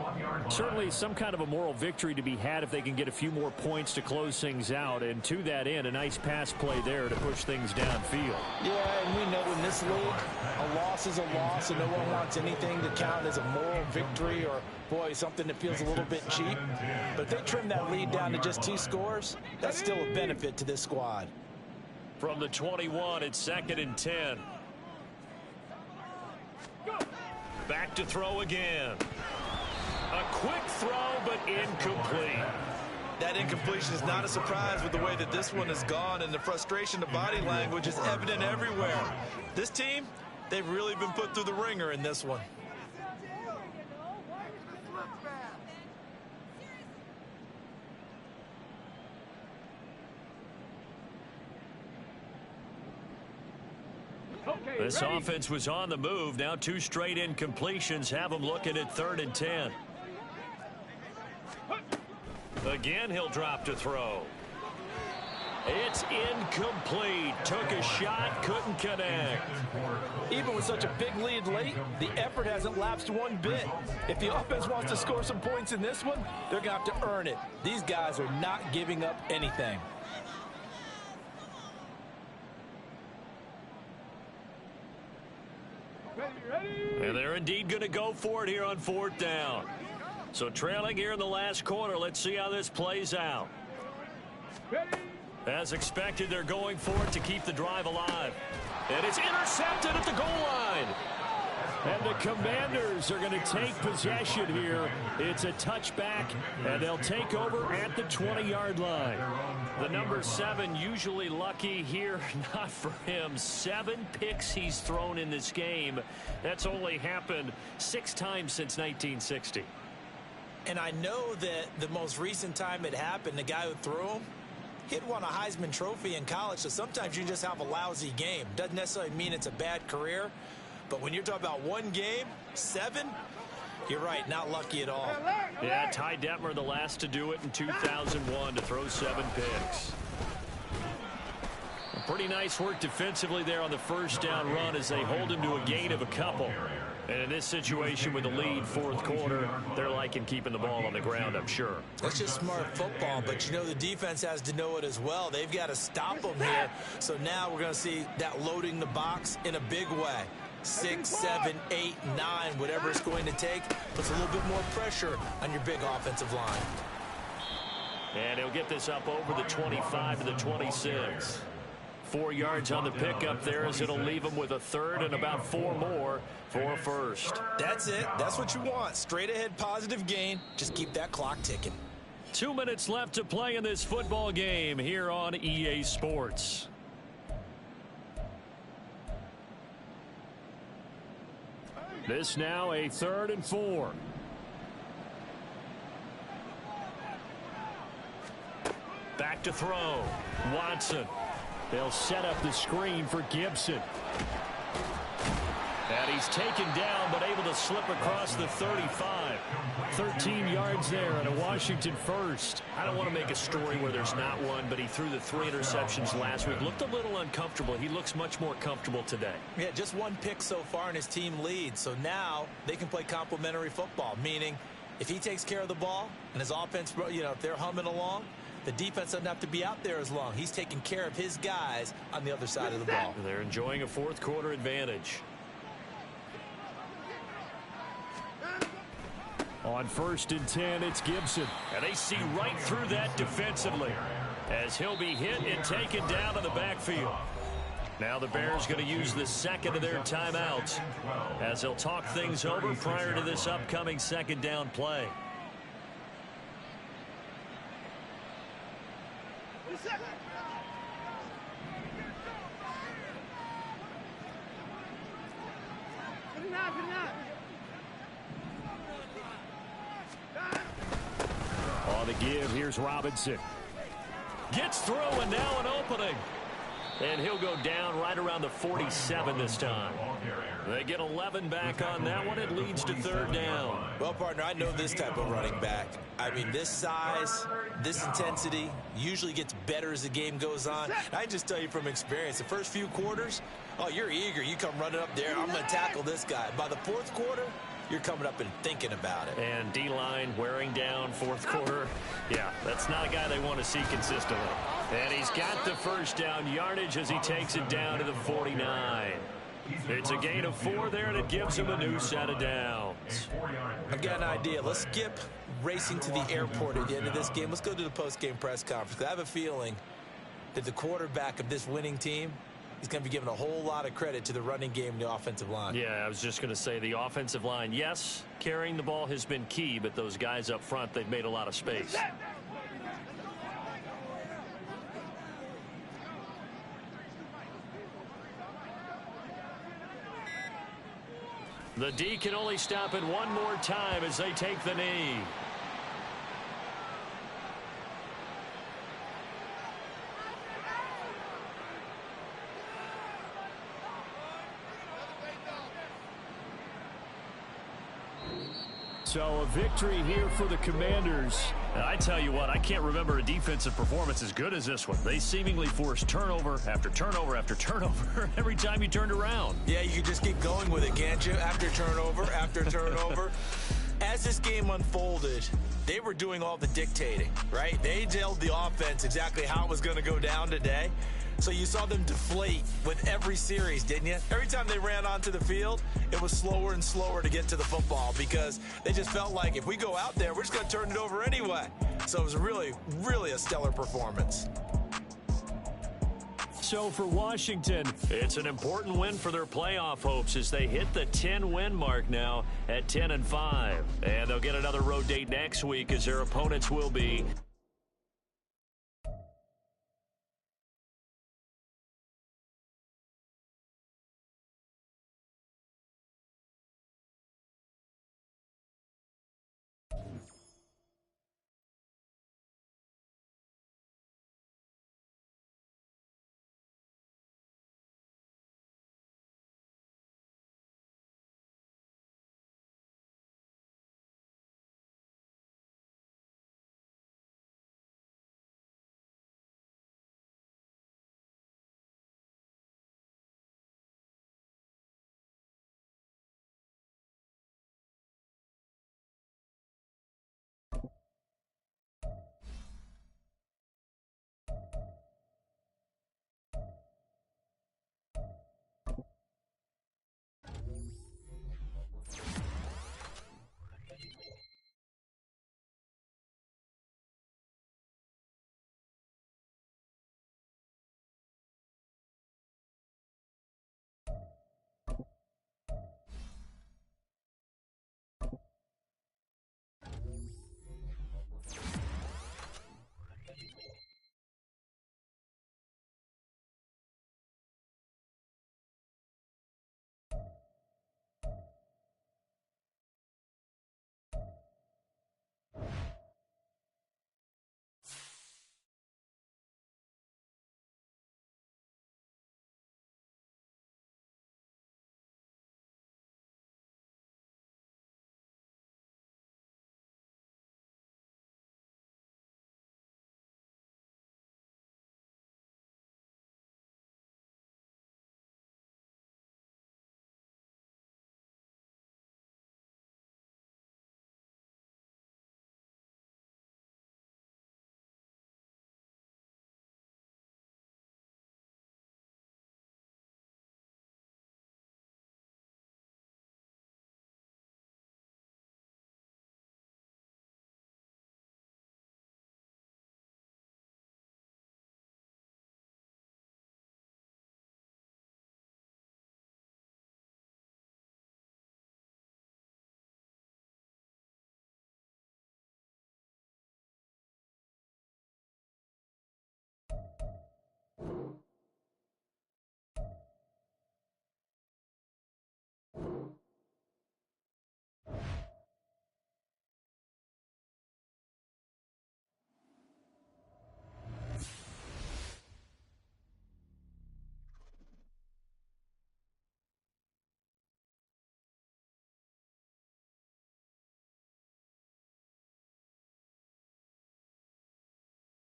certainly some kind of a moral victory to be had if they can get a few more points to close things out. And to that end, a nice pass play there to push things downfield. Yeah, and we know in this league, a loss is a loss, and no one wants anything to count as a moral victory or, boy, something that feels a little bit cheap. But if they trim that lead down to just 2 scores, that's still a benefit to this squad. From the 21, it's 2nd and 10. Back to throw again. A quick throw, but incomplete. That incompletion is not a surprise with the way that this one has gone, and the frustration, the body language is evident everywhere. This team, they've really been put through the ringer in this one. This offense was on the move. Now 2 straight incompletions have them looking at 3rd and 10. Again, he'll drop to throw. It's incomplete. Took a shot, couldn't connect. Even with such a big lead late, the effort hasn't lapsed one bit. If the offense wants to score some points in this one, they're going to have to earn it. These guys are not giving up anything. And they're indeed going to go for it here on 4th down. So trailing here in the last quarter, let's see how this plays out. As expected, they're going for it to keep the drive alive. And it's intercepted at the goal line. And the Commanders are going to take possession here. It's a touchback, and they'll take over at the 20-yard line. The number 7 usually lucky here. Not for him. 7 picks he's thrown in this game. That's only happened 6 times since 1960. And I know that the most recent time it happened, the guy who threw him, he'd won a Heisman Trophy in college, so sometimes you just have a lousy game. Doesn't necessarily mean it's a bad career. But when you're talking about 1 game, 7, you're right, not lucky at all. Yeah, Ty Detmer, the last to do it in 2001, to throw 7 picks. Pretty nice work defensively there on the 1st down run as they hold him to a gain of a couple. And in this situation with the lead, 4th quarter, they're liking keeping the ball on the ground, I'm sure. That's just smart football, but you know the defense has to know it as well. They've got to stop them here. So now we're going to see that loading the box in a big way. 6, 7, 8, 9, whatever it's going to take, puts a little bit more pressure on your big offensive line. And he'll get this up over the 25 to the 26. 4 yards on the pickup there as it'll leave him with a 3rd and about 4 more for a 1st. That's it. That's what you want. Straight ahead positive gain. Just keep that clock ticking. 2 minutes left to play in this football game here on EA Sports. This now a 3rd and 4. back to throw. Watson. They'll set up the screen for Gibson. And he's taken down, but able to slip across the 35. 13 yards there and a Washington first. I don't want to make a story where there's not one, but he threw the 3 interceptions last week. Looked a little uncomfortable. He looks much more comfortable today. Yeah, just 1 pick so far and his team leads. So now they can play complementary football, meaning if he takes care of the ball and his offense, if they're humming along, the defense doesn't have to be out there as long. He's taking care of his guys on the other side of the ball. They're enjoying a fourth quarter advantage. On 1st and 10, it's Gibson. And they see right through that defensively as he'll be hit and taken down in the backfield. Now the Bears going to use the second of their timeouts as they'll talk things over prior to this upcoming second down play. On the give, here's Robinson. Gets through and now an opening. And he'll go down right around the 47 this time. They get 11 back on that one. It leads to 3rd down. Well, partner, I know this type of running back. I mean, this size, this intensity usually gets better as the game goes on. I just tell you from experience, the first few quarters, oh, you're eager. You come running up there. I'm going to tackle this guy. By the 4th quarter, you're coming up and thinking about it. And D-line wearing down 4th quarter. Yeah, that's not a guy they want to see consistently. And he's got the first down yardage as he takes it down to the 49. It's a gain of 4 there, and it gives him a new set of downs. I've got an idea. Let's skip racing to the airport at the end of this game. Let's go to the post-game press conference. I have a feeling that the quarterback of this winning team is going to be given a whole lot of credit to the running game and the offensive line. Yeah, I was just going to say the offensive line, yes, carrying the ball has been key, but those guys up front, they've made a lot of space. The D can only stop it one more time as they take the knee. So a victory here for the Commanders. And I tell you what, I can't remember a defensive performance as good as this one. They seemingly forced turnover after turnover after turnover every time you turned around. Yeah, you can just keep going with it, can't you? After turnover, after turnover. As this game unfolded, they were doing all the dictating, right? They told the offense exactly how it was going to go down today. So you saw them deflate with every series, didn't you? Every time they ran onto the field, it was slower and slower to get to the football because they just felt like if we go out there, we're just going to turn it over anyway. So it was really, really a stellar performance. So for Washington, it's an important win for their playoff hopes as they hit the 10-win mark now at 10-5. And they'll get another road date next week as their opponents will be